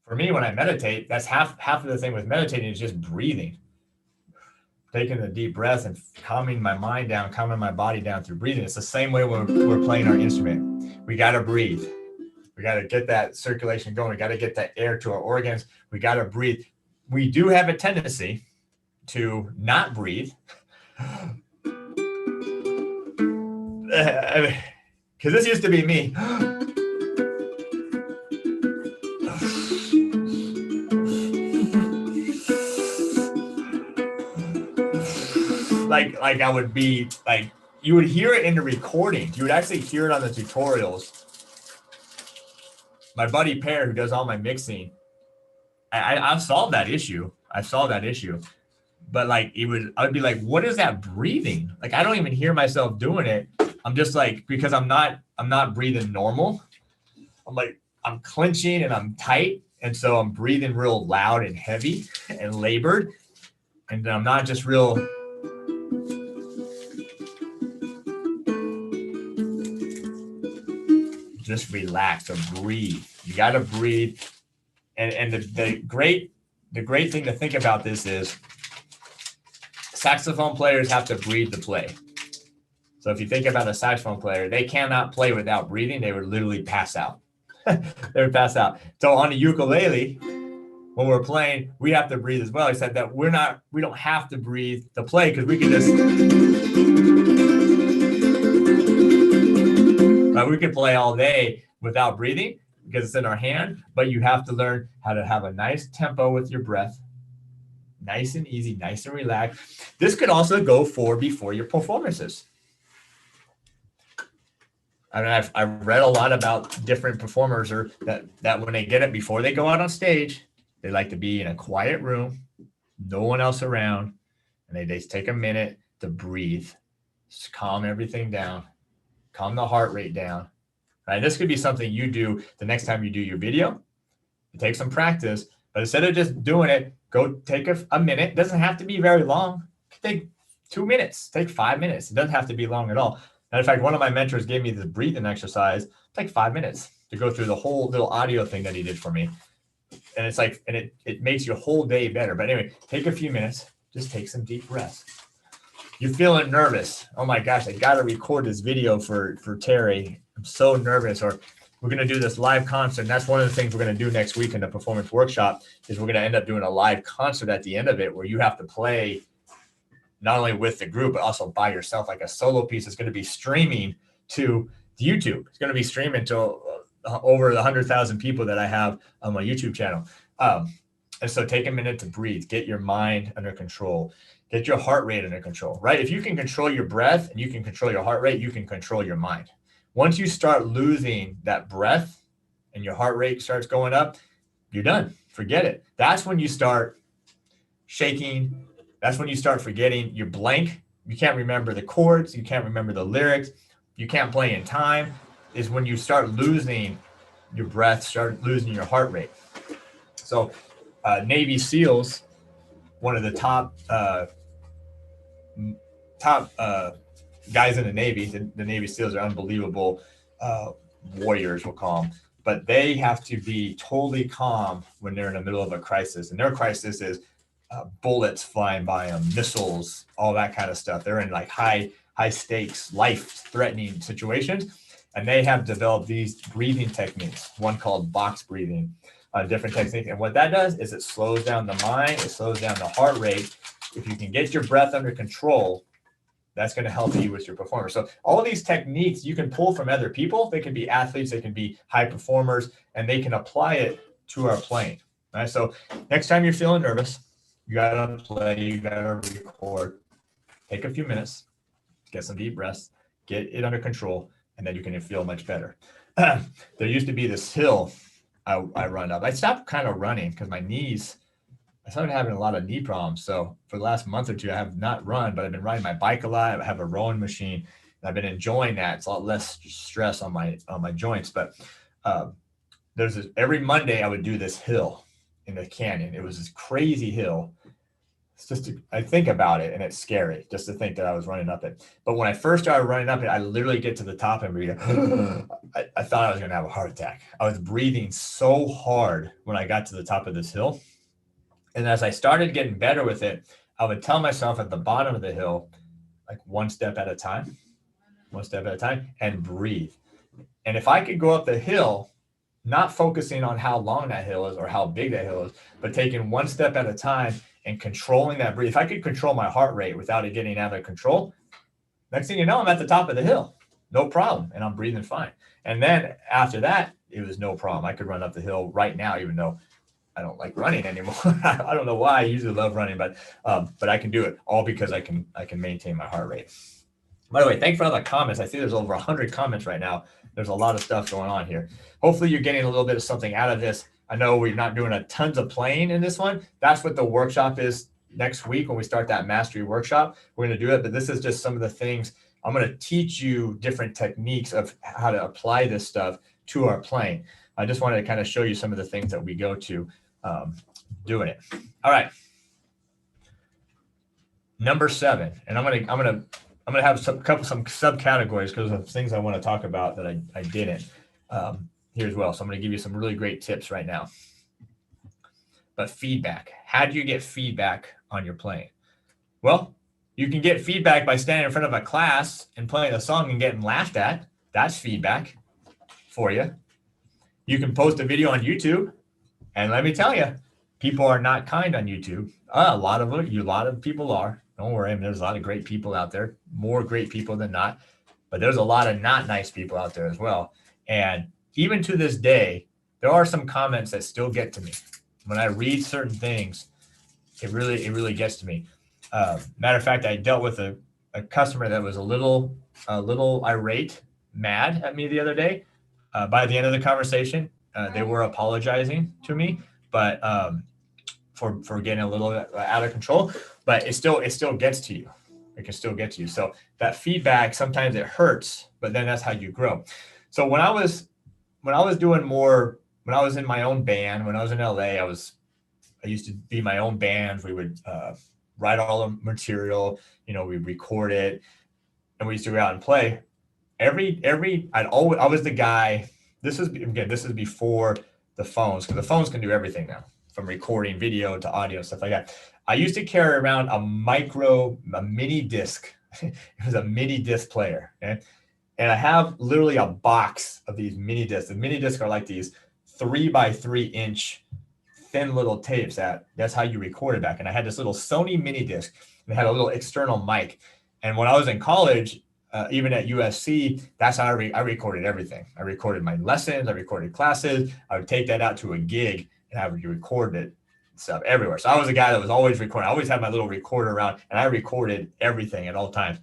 For me, when I meditate, that's half of the thing with meditating is just breathing. taking a deep breath and calming my mind down, calming my body down through breathing. It's the same way when we're playing our instrument. We got to breathe. We got to get that circulation going. We got to get that air to our organs. We got to breathe. We do have a tendency to not breathe. Because this used to be me. Like I would be like, you would hear it in the recordings. You would actually hear it on the tutorials. My buddy Pear, who does all my mixing, I've solved that issue. But like I would be like, what is that breathing? Like I don't even hear myself doing it. I'm just like, because I'm not breathing normal. I'm clenching and I'm tight. And so I'm breathing real loud and heavy and labored. And I'm not just real. Just relax or breathe. You got to breathe. And the great thing to think about this is saxophone players have to breathe to play. So if you think about a saxophone player, they cannot play without breathing. They would literally pass out. They would pass out. So on the ukulele, when we're playing, we have to breathe as well. He said that we don't have to breathe to play because we can just, we can play all day without breathing because it's in our hand, but you have to learn how to have a nice tempo with your breath. Nice and easy, nice and relaxed. This could also go before your performances. I mean, I've read a lot about different performers or that when they get it before they go out on stage, they like to be in a quiet room, no one else around, and they just take a minute to breathe, just calm everything down, calm the heart rate down. Right? This could be something you do the next time you do your video. You take some practice, but instead of just doing it, go take a minute. It doesn't have to be very long. Take 2 minutes, take 5 minutes. It doesn't have to be long at all. Matter of fact, one of my mentors gave me this breathing exercise. It's like 5 minutes to go through the whole little audio thing that he did for me. And it's like, and it makes your whole day better. But anyway, take a few minutes, just take some deep breaths. You're feeling nervous. Oh my gosh, I got to record this video for Terry. I'm so nervous. Or we're going to do this live concert. And that's one of the things we're going to do next week in the performance workshop is we're going to end up doing a live concert at the end of it where you have to play not only with the group, but also by yourself, like a solo piece. It's going to be streaming to YouTube. It's going to be streaming to over 100,000 people that I have on my YouTube channel. And so take a minute to breathe, get your mind under control, get your heart rate under control, right? If you can control your breath and you can control your heart rate, you can control your mind. Once you start losing that breath and your heart rate starts going up, you're done. Forget it. That's when you start shaking. That's when you start forgetting. You're blank. You can't remember the chords. You can't remember the lyrics. You can't play in time. Is when you start losing your breath, start losing your heart rate. So Navy SEALs, one of the top guys in the Navy, the Navy SEALs are unbelievable warriors, we'll call them. But they have to be totally calm when they're in the middle of a crisis. And their crisis is bullets flying by them, missiles, all that kind of stuff. They're in like high stakes, life-threatening situations. And they have developed these breathing techniques, one called box breathing, different technique. And what that does is it slows down the mind, it slows down the heart rate. If you can get your breath under control, that's going to help you with your performance. So all of these techniques you can pull from other people. They can be athletes, they can be high performers, and they can apply it to our playing. Right? So next time you're feeling nervous, you got to play, you got to record, take a few minutes, get some deep breaths, get it under control, and then you can feel much better. There used to be this hill I run up. I stopped kind of running because my knees, I started having a lot of knee problems. So for the last month or two, I have not run, but I've been riding my bike a lot. I have a rowing machine, and I've been enjoying that. It's a lot less stress on my joints. But every Monday I would do this hill in the canyon. It was this crazy hill. It's just, I think about it and it's scary just to think that I was running up it. But when I first started running up it, I literally get to the top and I thought I was going to have a heart attack. I was breathing so hard when I got to the top of this hill. And as I started getting better with it, I would tell myself at the bottom of the hill, like one step at a time, and breathe. And if I could go up the hill, not focusing on how long that hill is or how big that hill is, but taking one step at a time and controlling that breathe. If I could control my heart rate without it getting out of control, next thing you know, I'm at the top of the hill, no problem. And I'm breathing fine. And then after that, it was no problem. I could run up the hill right now, even though I don't like running anymore. I don't know why. I usually love running, but I can do it all because I can maintain my heart rate. By the way, thanks for all the comments. I see there's over 100 comments right now. There's a lot of stuff going on here. Hopefully you're getting a little bit of something out of this. I know we're not doing a tons of playing in this one. That's what the workshop is next week when we start that mastery workshop. We're going to do it, but this is just some of the things. I'm going to teach you different techniques of how to apply this stuff to our playing. I just wanted to kind of show you some of the things that we go to doing it. All right. Number 7, and I'm gonna have some subcategories because of things I want to talk about that I didn't here as well. So I'm going to give you some really great tips right now. But feedback. How do you get feedback on your playing? Well, you can get feedback by standing in front of a class and playing a song and getting laughed at. That's feedback for you. You can post a video on YouTube, and let me tell you, people are not kind on YouTube. A lot of people are. Don't worry, there's a lot of great people out there, more great people than not, but there's a lot of not nice people out there as well. And even to this day, there are some comments that still get to me. When I read certain things, it really gets to me. Matter of fact, I dealt with a customer that was a little irate, mad at me the other day. By the end of the conversation, they were apologizing to me, but for getting a little out of control, but it still gets to you. It can still get to you. So that feedback, sometimes it hurts, but then that's how you grow. So when I was doing more, when I was in my own band, when I was in LA, I used to be my own band. We would write all the material, we'd record it, and we used to go out and play. I was the guy. This is before the phones, because the phones can do everything now, from recording video to audio, stuff like that. I used to carry around a mini disc. It was a mini disc player. Okay? And I have literally a box of these mini discs. The mini discs are like these 3x3 inch thin little tapes. That's how you record it back. And I had this little Sony mini disc, and it had a little external mic. And when I was in college, even at USC, that's how I recorded everything. I recorded my lessons, I recorded classes. I would take that out to a gig and I would record it stuff everywhere. So I was a guy that was always recording. I always had my little recorder around, and I recorded everything at all times.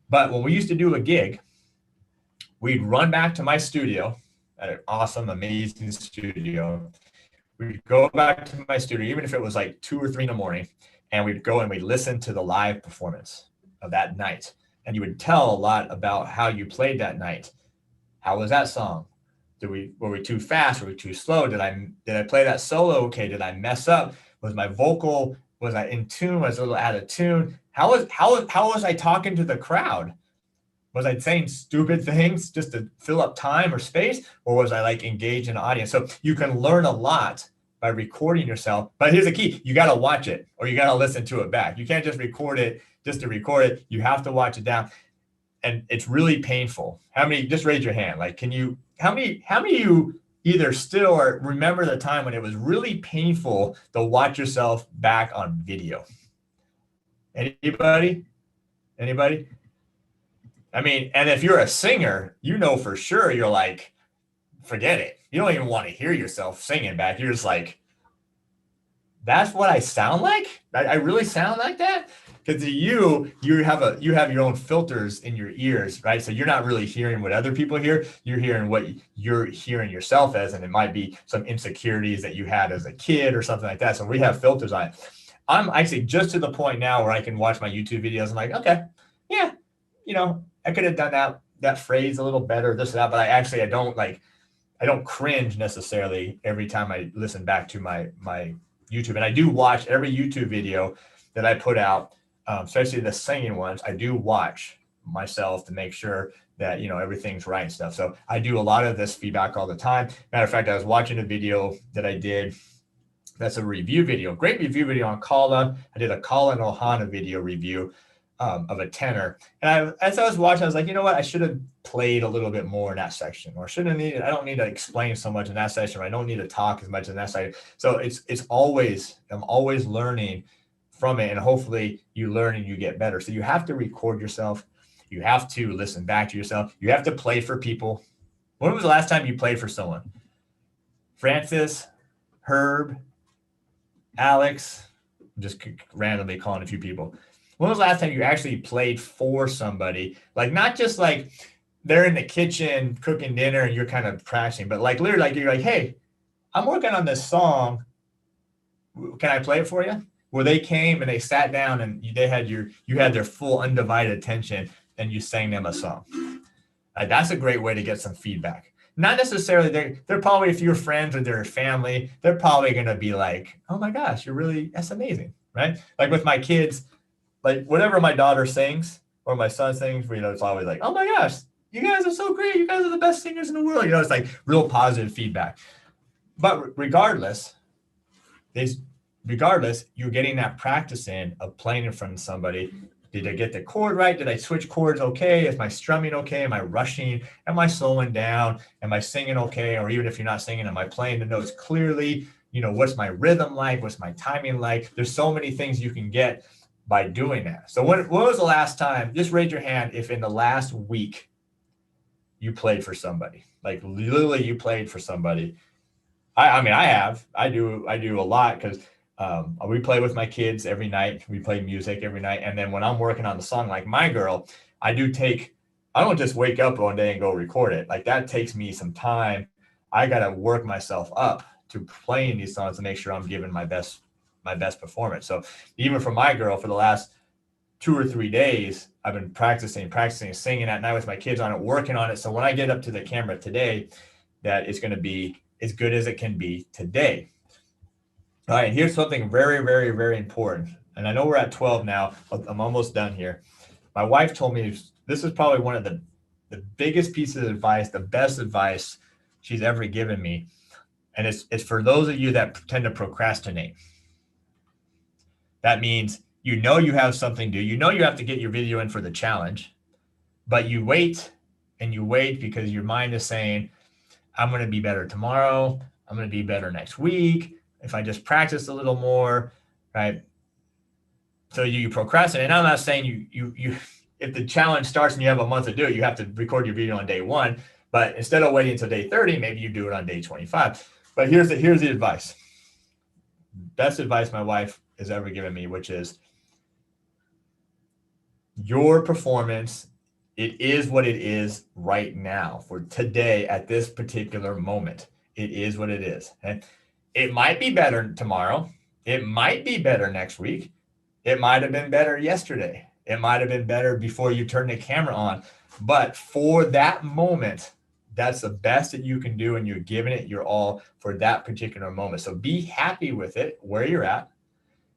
But when we used to do a gig, we'd run back to my studio, at an awesome, amazing studio. We'd go back to my studio, even if it was like 2 or 3 in the morning, and we'd go and we'd listen to the live performance of that night. And you would tell a lot about how you played that night. How was that song? Were we too fast? Were we too slow? Did I play that solo okay? Did I mess up? Was my vocal, was I in tune? Was I a little out of tune? How was I talking to the crowd? Was I saying stupid things just to fill up time or space? Or was I like engaged in the audience? So you can learn a lot by recording yourself. But here's the key. You got to watch it, or you got to listen to it back. You can't just record it just to record it. You have to watch it down. And it's really painful. How many, just raise your hand. Like, how many of you either still or remember the time when it was really painful to watch yourself back on video? Anybody? I mean, and if you're a singer, for sure, you're like, forget it. You don't even want to hear yourself singing back. You're just like, that's what I sound like? I really sound like that? Because you have your own filters in your ears, right? So you're not really hearing what other people hear. You're hearing what you're hearing yourself as, and it might be some insecurities that you had as a kid or something like that. So we have filters on it. I'm actually just to the point now where I can watch my YouTube videos. I'm like, okay, yeah, I could have done that phrase a little better, this or that, but I don't cringe necessarily every time I listen back to my YouTube. And I do watch every YouTube video that I put out, especially the singing ones. I do watch myself to make sure that, everything's right and stuff. So I do a lot of this feedback all the time. Matter of fact, I was watching a video that I did That's a review video, great review video on Kala. I did a Kala and Ohana video review of a tenor. And as I was watching, I was like, you know what? I should have played a little bit more in that section, or shouldn't need. I don't need to explain so much in that section, or I don't need to talk as much in that section. So I'm always learning from it, and hopefully you learn and you get better. So you have to record yourself. You have to listen back to yourself. You have to play for people. When was the last time you played for someone? Francis, Herb, Alex, I'm just randomly calling a few people. When was the last time you actually played for somebody? Like, not just like they're in the kitchen cooking dinner and you're kind of practicing, but like literally like you're like, hey, I'm working on this song. Can I play it for you? Where they came and they sat down and you had their full undivided attention and you sang them a song. That's a great way to get some feedback. Not necessarily, they're probably, if you're friends or their family, they're probably going to be like, oh my gosh, that's amazing, right? Like with my kids, like whatever my daughter sings or my son sings, it's always like, oh my gosh, you guys are so great. You guys are the best singers in the world. It's like real positive feedback. But regardless, you're getting that practice in of playing in front of somebody. Did I get the chord right? Did I switch chords okay? Is my strumming okay? Am I rushing? Am I slowing down? Am I singing okay? Or even if you're not singing, am I playing the notes clearly? What's my rhythm like? What's my timing like? There's so many things you can get by doing that. So when was the last time, just raise your hand if in the last week you played for somebody, like literally you played for somebody. I do a lot because we play with my kids every night. We play music every night. And then when I'm working on the song, like My Girl, I don't just wake up one day and go record it. Like that takes me some time. I got to work myself up to playing these songs to make sure I'm giving my best performance. So even for My Girl, for the last 2 or 3 days, I've been practicing, singing at night with my kids on it, working on it. So when I get up to the camera today, that it's going to be as good as it can be today. All right, here's something very, very, very important. And I know we're at 12 now. I'm almost done here. My wife told me this is probably one of the biggest pieces of advice, the best advice she's ever given me. And it's for those of you that tend to procrastinate. That means you have something to do. You have to get your video in for the challenge, but you wait and you wait because your mind is saying, I'm going to be better tomorrow. I'm going to be better next week if I just practice a little more, right? So you procrastinate. And I'm not saying you if the challenge starts and you have a month to do it, you have to record your video on day 1. But instead of waiting until day 30, maybe you do it on day 25. But here's the advice. Best advice my wife has ever given me, which is your performance, it is what it is right now for today at this particular moment. It is what it is. And it might be better tomorrow. It might be better next week. It might have been better yesterday. It might have been better before you turned the camera on. But for that moment, that's the best that you can do, and you're giving it your all for that particular moment. So be happy with it where you're at,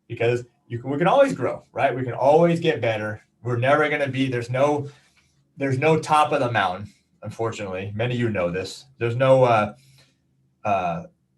because we can always grow, right? We can always get better. We're never going to be, there's no top of the mountain, unfortunately. Many of you know this. There's no,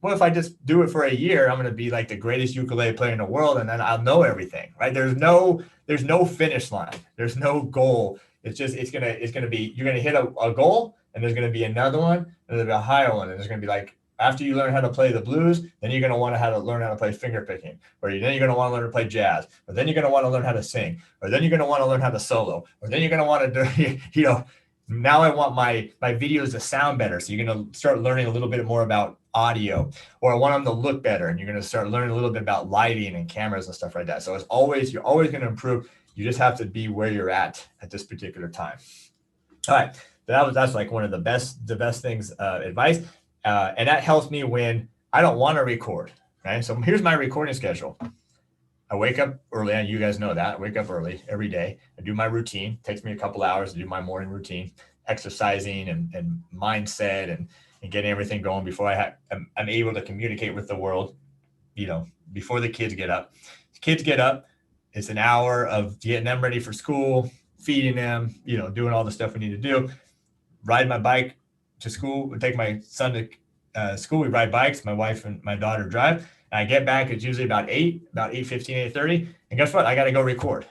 what if I just do it for a year? I'm going to be like the greatest ukulele player in the world, and then I'll know everything, right? There's no finish line. There's no goal. It's going to be, you're going to hit a goal, and there's going to be another one, and there's a higher one. And there's going to be like, after you learn how to play the blues, then you're going to want to learn how to play finger picking, or then you're going to want to learn to play jazz, or then you're going to want to learn how to sing, or then you're going to want to learn how to solo, or then you're going to want to do, now I want my videos to sound better. So you're going to start learning a little bit more about audio, or I want them to look better. And you're going to start learning a little bit about lighting and cameras and stuff like that. So you're always going to improve. You just have to be where you're at this particular time. All right. That's like one of the best things, advice. And that helps me when I don't want to record, right? So here's my recording schedule. I wake up early, and you guys know that. I wake up early every day. I do my routine. It takes me a couple hours to do my morning routine, exercising and mindset and getting everything going before I'm able to communicate with the world, before the kids get up. The kids get up, it's an hour of getting them ready for school, feeding them, doing all the stuff we need to do. Ride my bike to school, take my son to school. We ride bikes. My wife and my daughter drive. And I get back, it's usually about 8:15, 8:30. And guess what? I got to go record.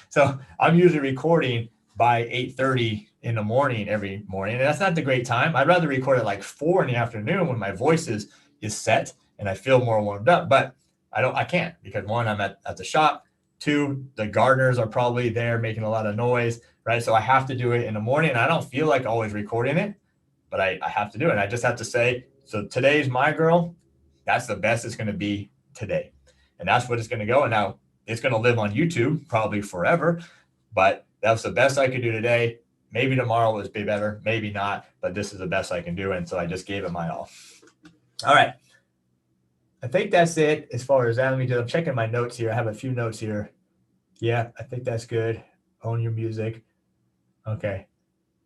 So I'm usually recording by 8:30 in the morning every morning. And that's not the great time. I'd rather record at like 4 in the afternoon when my voice is set and I feel more warmed up. But I can't, because one, I'm at the shop. Two, the gardeners are probably there making a lot of noise, right? So I have to do it in the morning. And I don't feel like always recording it, but I have to do it. And I just have to say, so today's my girl. That's the best it's going to be today. And that's what it's going to go. And now it's going to live on YouTube probably forever, but that's the best I could do today. Maybe tomorrow will be better, maybe not, but this is the best I can do. And so I just gave it my all. All right. I think that's it as far as that. I'm checking my notes here. I have a few notes here. Yeah, I think that's good. Own your music. Okay.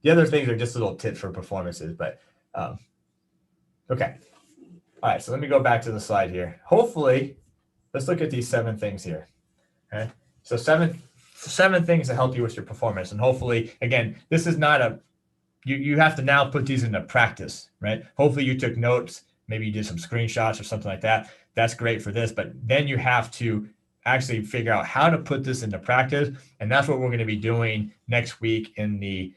The other things are just little tips for performances, but okay. All right, so let me go back to the slide here. Hopefully, let's look at these 7 things here. Okay, so seven things to help you with your performance. And hopefully, again, this is not you have to now put these into practice, right? Hopefully you took notes, maybe you did some screenshots or something like that. That's great for this, but then you have to actually figure out how to put this into practice. And that's what we're going to be doing next week in the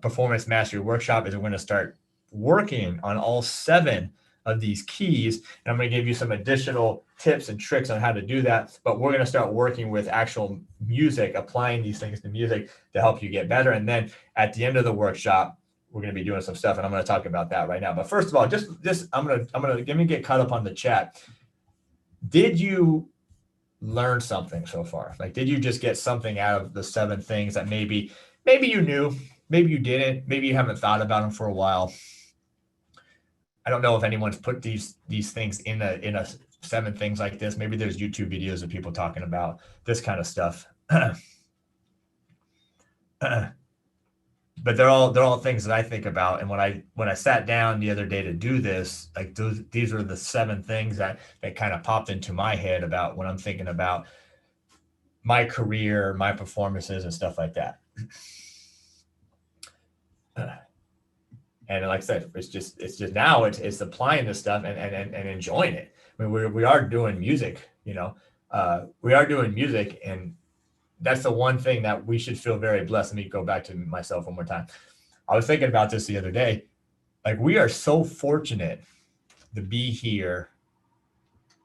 Performance Mastery Workshop, is we're going to start working on all 7 of these keys. And I'm going to give you some additional tips and tricks on how to do that. But we're going to start working with actual music, applying these things to music to help you get better. And then at the end of the workshop, we're going to be doing some stuff, and I'm going to talk about that right now. But first of all, just let me get caught up on the chat. Did you learn something so far? Like, did you just get something out of the 7 things that maybe you knew, maybe you didn't, maybe you haven't thought about them for a while? I don't know if anyone's put these things in a 7 things like this. Maybe there's YouTube videos of people talking about this kind of stuff. But they're all things that I think about. And when I sat down the other day to do this, like these are the 7 things that kind of popped into my head about when I'm thinking about my career, my performances, and stuff like that. And like I said, it's just now it's applying this stuff and enjoying it. I mean, we are doing music, we are doing music, and that's the one thing that we should feel very blessed. Let me go back to myself one more time. I was thinking about this the other day. Like, we are so fortunate to be here,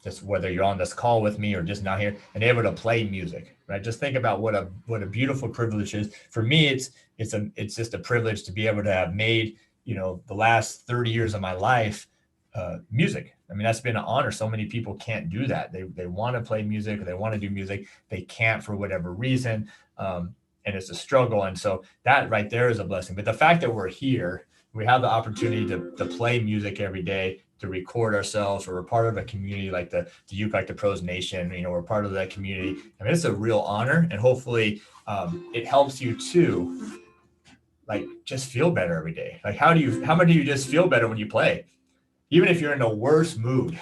just whether you're on this call with me or just not here, and able to play music, right? Just think about what a beautiful privilege is. For me, it's just a privilege to be able to have made, the last 30 years of my life, music. I mean, that's been an honor. So many people can't do that. They want to play music, or they want to do music. They can't for whatever reason. And it's a struggle. And so that right there is a blessing. But the fact that we're here, we have the opportunity to play music every day, to record ourselves, or we're part of a community like the ukelikethepros Nation. We're part of that community. I mean, it's a real honor, and hopefully it helps you to, like, just feel better every day. Like, how much do you just feel better when you play? Even if you're in the worst mood.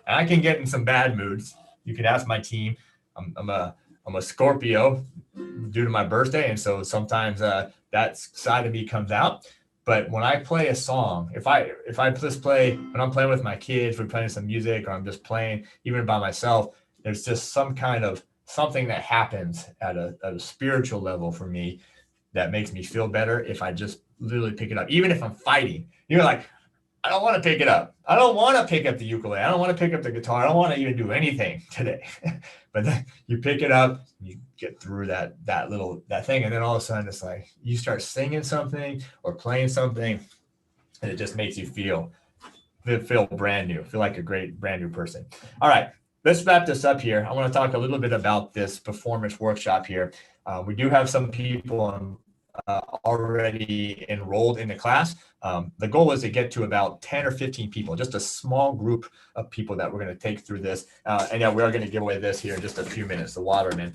I can get in some bad moods. You can ask my team. I'm a Scorpio due to my birthday, and so sometimes that side of me comes out. But when I play a song, if I just play, when I'm playing with my kids, we're playing some music, or I'm just playing even by myself, there's just some kind of something that happens at a spiritual level for me that makes me feel better if I just literally pick it up. Even if I'm fighting, like, I don't want to pick it up. I don't want to pick up the ukulele. I don't want to pick up the guitar. I don't want to even do anything today. But then you pick it up, you get through that thing, and then all of a sudden it's like you start singing something or playing something, and it just makes you feel brand new, feel like a great brand new person. All right, let's wrap this up here. I want to talk a little bit about this performance workshop here. We do have some people already enrolled in the class. The goal is to get to about 10 or 15 people, just a small group of people that we're going to take through this. And yeah, we are going to give away this here in just a few minutes, the Waterman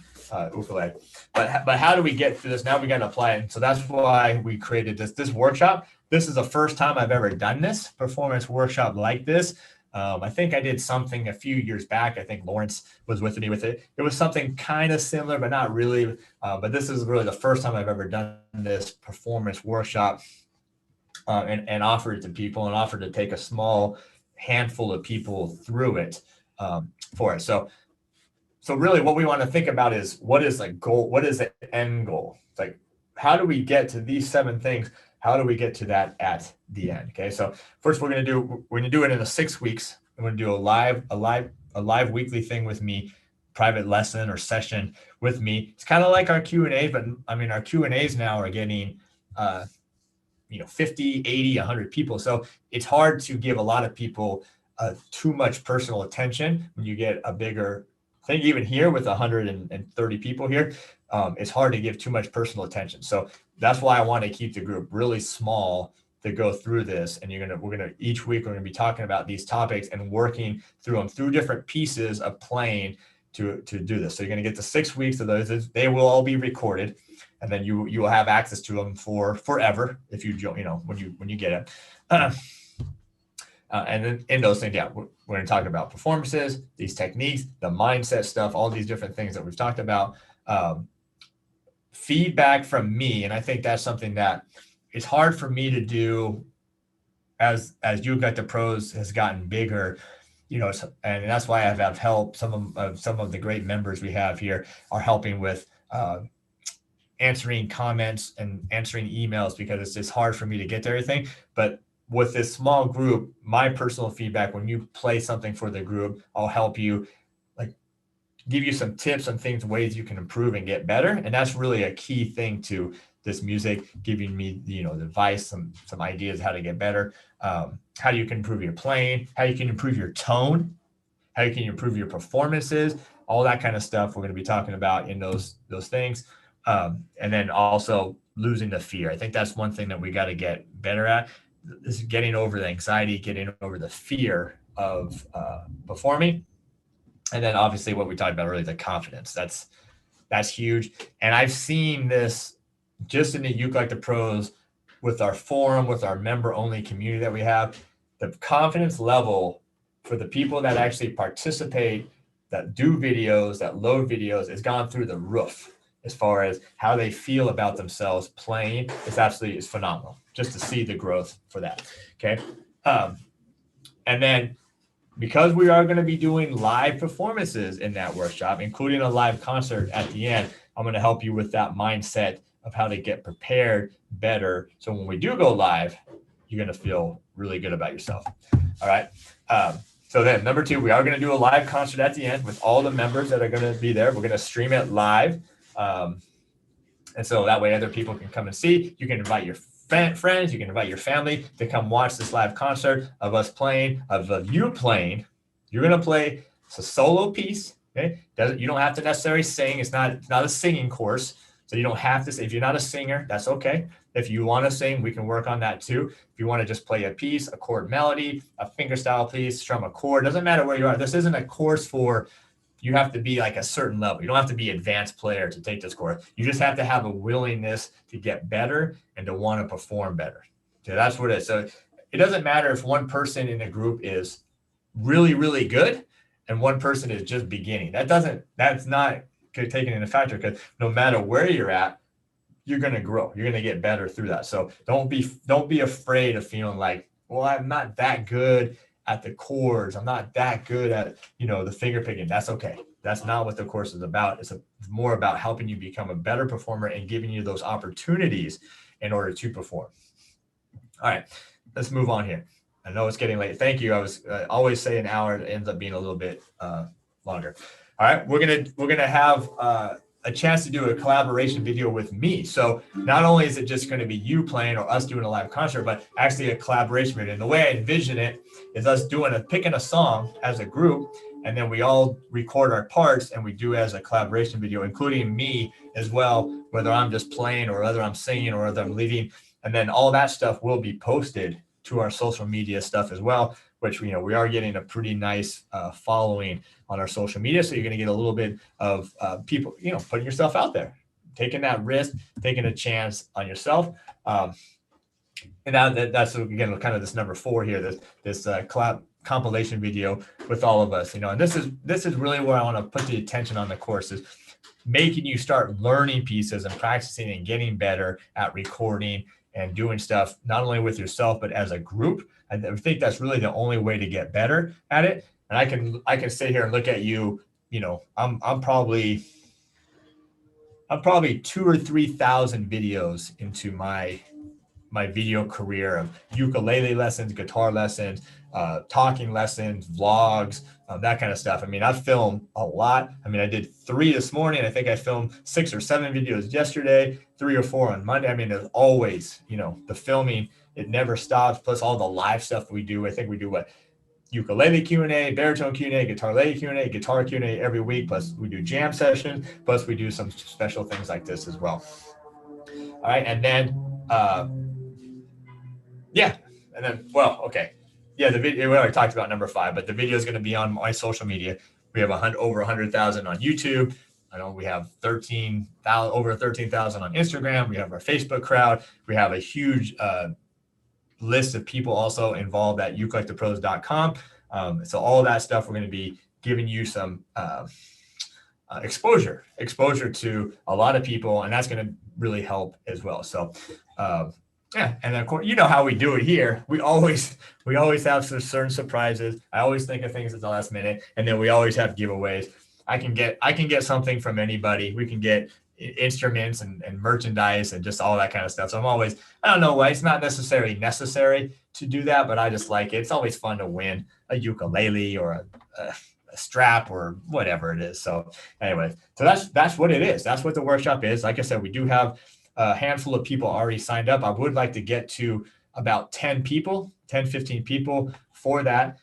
ukulele. But how do we get through this? Now we got to apply it. So that's why we created this workshop. This is the first time I've ever done this performance workshop like this. I think I did something a few years back. I think Lawrence was with me with it. It was something kind of similar, but not really. But this is really the first time I've ever done this performance workshop and offered it to people, and offered to take a small handful of people through it for it. So really what we want to think about is, what is the goal? What is the end goal? It's like, how do we get to these 7 things? How do we get to that at the end? Okay. So first we're going to do it in the 6 weeks. I'm going to do a live weekly thing with me, private lesson or session with me. It's kind of like our Q&A, but I mean, our Q&As now are getting, 50, 80, 100 people. So it's hard to give a lot of people too much personal attention when you get a bigger thing. Even here with 130 people here, it's hard to give too much personal attention. So that's why I want to keep the group really small to go through this. And each week we're gonna be talking about these topics and working through them through different pieces of playing to do this. So you're gonna get the 6 weeks of those. They will all be recorded, and then you will have access to them for forever if you when you get it. And then in those things, we're going to talk about performances, these techniques, the mindset stuff, all these different things that we've talked about. Feedback from me, and I think that's something that is hard for me to do as ukelikethepros has gotten bigger, and that's why I've had help. Some of the great members we have here are helping with answering comments and answering emails, because it's just hard for me to get to everything. But with this small group, my personal feedback, when you play something for the group, I'll help you, like, give you some tips on things, ways you can improve and get better. And that's really a key thing to this music, giving me, the advice, some ideas how to get better, how you can improve your playing, how you can improve your tone, how you can improve your performances, all that kind of stuff we're going to be talking about in those things. And then also losing the fear. I think that's one thing that we got to get better at, is getting over the anxiety, getting over the fear of performing. And then obviously what we talked about earlier, the confidence. That's huge. And I've seen this just in the ukelikethepros with our forum, with our member-only community that we have. The confidence level for the people that actually participate, that do videos, that load videos, has gone through the roof. As far as how they feel about themselves playing, it's phenomenal just to see the growth for that. Okay. And then because we are going to be doing live performances in that workshop, including a live concert at the end, I'm going to help you with that mindset of how to get prepared better. So when we do go live, you're going to feel really good about yourself. All right. So then number 2, we are going to do a live concert at the end with all the members that are going to be there. We're going to stream it live. And so that way other people can come and see. You can invite your friends, you can invite your family to come watch this live concert of us playing, of you playing. You're going to play. It's a solo piece. Okay. You don't have to necessarily sing. It's not a singing course. So you don't have to say. If you're not a singer, that's okay. If you want to sing, we can work on that too. If you want to just play a piece, a chord melody, a fingerstyle piece, strum a chord, doesn't matter where you are. This isn't a course for, you have to be like a certain level. You don't have to be an advanced player to take this course. You just have to have a willingness to get better and to want to perform better. So that's what it is. So it doesn't matter if one person in a group is really, really good and one person is just beginning. That's not taken into factor, because no matter where you're at, you're going to grow. You're going to get better through that. So don't be afraid of feeling like, well, I'm not that good at the chords. I'm not that good at, the finger picking. That's okay. That's not what the course is about. It's more about helping you become a better performer and giving you those opportunities in order to perform. All right, let's move on here. I know it's getting late. Thank you. I was always say an hour. It ends up being a little bit longer. All right, we're gonna have a chance to do a collaboration video with me. So not only is it just going to be you playing or us doing a live concert, but actually a collaboration video. And the way I envision it is us picking a song as a group, and then we all record our parts and we do as a collaboration video, including me as well, whether I'm just playing or whether I'm singing or whether I'm leading. And then all that stuff will be posted to our social media stuff as well, which we are getting a pretty nice following on our social media. So you're going to get a little bit of people, putting yourself out there, taking that risk, taking a chance on yourself. And now that's, again, kind of this number 4 here, this compilation video with all of us, and this is really where I want to put the attention on the courses. making you start learning pieces and practicing and getting better at recording and doing stuff, not only with yourself, but as a group. I think that's really the only way to get better at it. And I can sit here and look at you, you know, I'm probably 2,000 or 3,000 videos into my video career of ukulele lessons, guitar lessons, talking lessons, vlogs, that kind of stuff. I mean, I film a lot. I mean, I did 3 this morning. I think I filmed 6 or 7 videos yesterday, 3 or 4 on Monday. I mean, there's always, you know, the filming, it never stops. Plus all the live stuff we do. I think we do what? Ukulele Q&A, baritone Q&A, guitarlele Q&A, guitar Q&A every week. Plus we do jam sessions. Plus we do some special things like this as well. All right. And then, yeah. And then, well, okay. Yeah, the video, we already talked about number 5, but the video is going to be on my social media. We have over 100,000 on YouTube. I know we have over 13,000 on Instagram. We have our Facebook crowd. We have a huge list of people also involved at ukelikethepros.com. So all of that stuff, we're going to be giving you some exposure to a lot of people, and that's going to really help as well. So, yeah, and of course, you know how we do it here. We always have some certain surprises. I always think of things at the last minute, and then we always have giveaways. I can get something from anybody. We can get instruments and merchandise and just all that kind of stuff. So I don't know why, it's not necessarily necessary to do that, but I just like it. It's always fun to win a ukulele or a strap or whatever it is. So anyway, so that's what it is. That's what the workshop is. Like I said, we do have a handful of people already signed up. I would like to get to about 10 people, 10, 15 people for that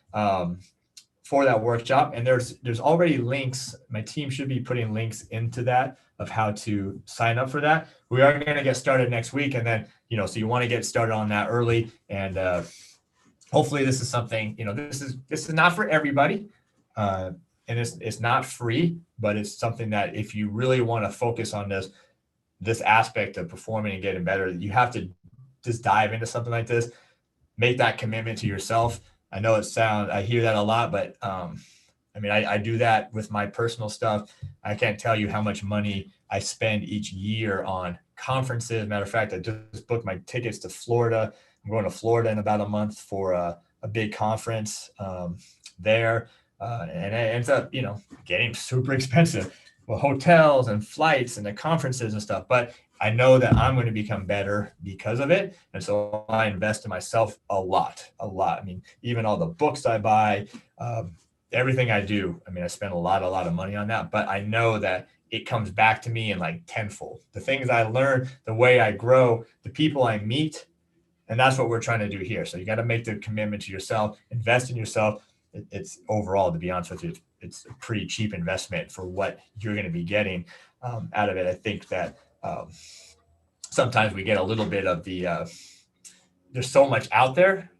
workshop. And there's already links. My team should be putting links into that of how to sign up for that. We are going to get started next week. And then, you know, so you want to get started on that early. And hopefully this is something, you know, this is not for everybody. And it's not free, but it's something that if you really want to focus on this aspect of performing and getting better, you have to just dive into something like this, make that commitment to yourself. I know I hear that a lot, but I mean, I do that with my personal stuff. I can't tell you how much money I spend each year on conferences. Matter of fact, I just booked my tickets to Florida. I'm going to Florida in about a month for a big conference there. And it ends up, you know, getting super expensive. Well, hotels and flights and the conferences and stuff. But I know that I'm going to become better because of it. And so I invest in myself a lot. I mean, even all the books I buy, everything I do. I mean, I spend a lot of money on that, but I know that it comes back to me in like tenfold. The things I learn, the way I grow, the people I meet, and that's what we're trying to do here. So you got to make the commitment to yourself, invest in yourself. It's overall, to be honest with you, it's a pretty cheap investment for what you're going to be getting out of it. I think that sometimes we get a little bit of there's so much out there,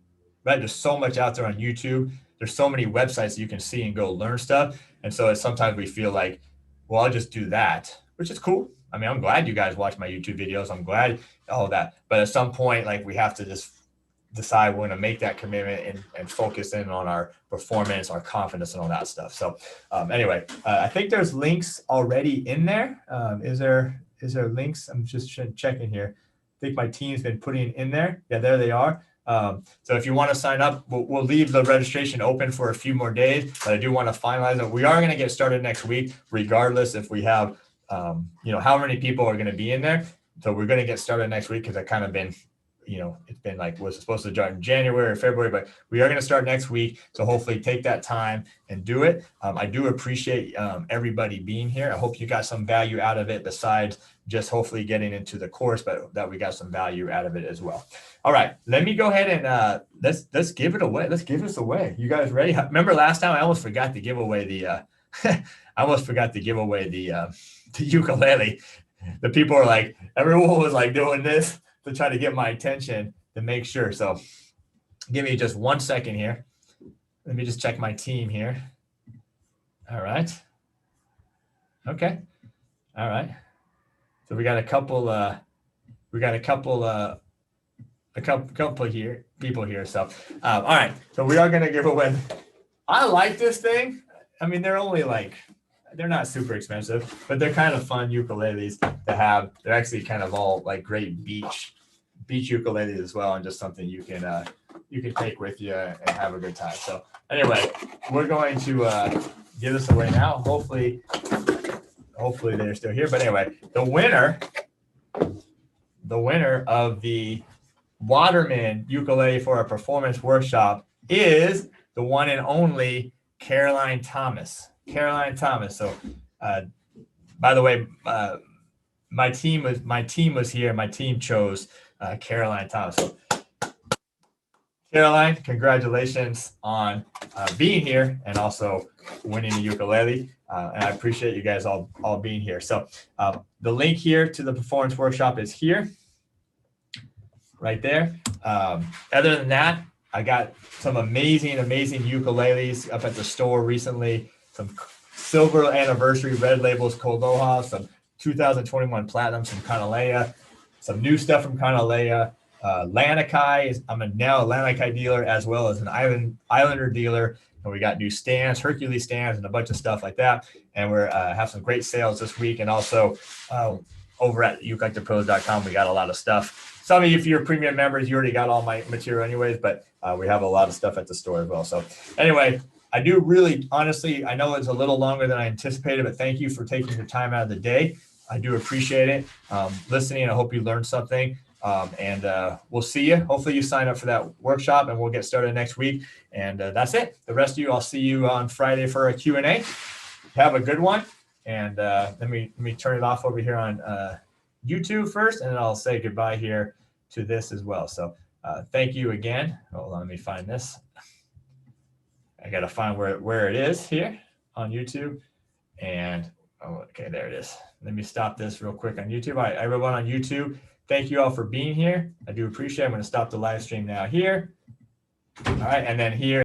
right? There's so much out there on YouTube. There's so many websites you can see and go learn stuff. And so sometimes we feel like, well, I'll just do that, which is cool. I mean, I'm glad you guys watch my YouTube videos. I'm glad all that. But at some point, like, we have to just decide we're going to make that commitment and focus in on our performance, our confidence, and all that stuff. So anyway, I think there's links already in there. Is there links? I'm just checking here. I think my team's been putting in there. Yeah, there they are. So if you want to sign up, we'll leave the registration open for a few more days, but I do want to finalize it. We are going to get started next week, regardless if we have, you know, how many people are going to be in there. So we're going to get started next week because I kind of been, you know, it's been like, was supposed to start in January or February, but we are going to start next week. So hopefully take that time and do it. I do appreciate everybody being here. I hope you got some value out of it besides just hopefully getting into the course, but that we got some value out of it as well. All right, let me go ahead and let's give it away. Let's give this away. You guys ready? Remember last time I almost forgot to give away the the ukulele. The people are like, everyone was like doing this to try to get my attention to make sure. So give me just 1 second here. Let me just check my team here. All right. Okay. All right. So we got a couple people here. So, all right. So we are going to give away. I like this thing. I mean, they're only like, they're not super expensive, but they're kind of fun ukuleles to have. They're actually kind of all like great beach ukuleles as well, and just something you can take with you and have a good time. So anyway, we're going to give this away now. Hopefully they're still here. But anyway, the winner of the Waterman ukulele for a performance workshop is the one and only Caroline Thomas. So, by the way, my team was here. My team chose Caroline Thomas. So, Caroline, congratulations on being here and also winning the ukulele. And I appreciate you guys all being here. So the link here to the performance workshop is here, right there. Other than that, I got some amazing ukuleles up at the store recently. Some silver anniversary red labels Koloha, some 2021 platinums from Guitarlele, some new stuff from Guitarlele. Lanikai, I'm now a Lanikai dealer as well as an Islander dealer. And we got new stands, Hercules stands, and a bunch of stuff like that. And we're have some great sales this week. And also over at ukelikethepros.com, we got a lot of stuff. Some of you, if you're premium members, you already got all my material anyways, but we have a lot of stuff at the store as well. So anyway, I do really, honestly, I know it's a little longer than I anticipated, but thank you for taking your time out of the day. I do appreciate it. Listening, I hope you learned something. And we'll see you. Hopefully you sign up for that workshop and we'll get started next week. And that's it. The rest of you, I'll see you on Friday for a Q&A. Have a good one. And let me turn it off over here on YouTube first, and then I'll say goodbye here to this as well. So thank you again. Hold on, let me find this. I got to find where it is here on YouTube. And okay, there it is. Let me stop this real quick on YouTube. All right, everyone on YouTube, thank you all for being here. I do appreciate it. I'm going to stop the live stream now here. All right, and then here.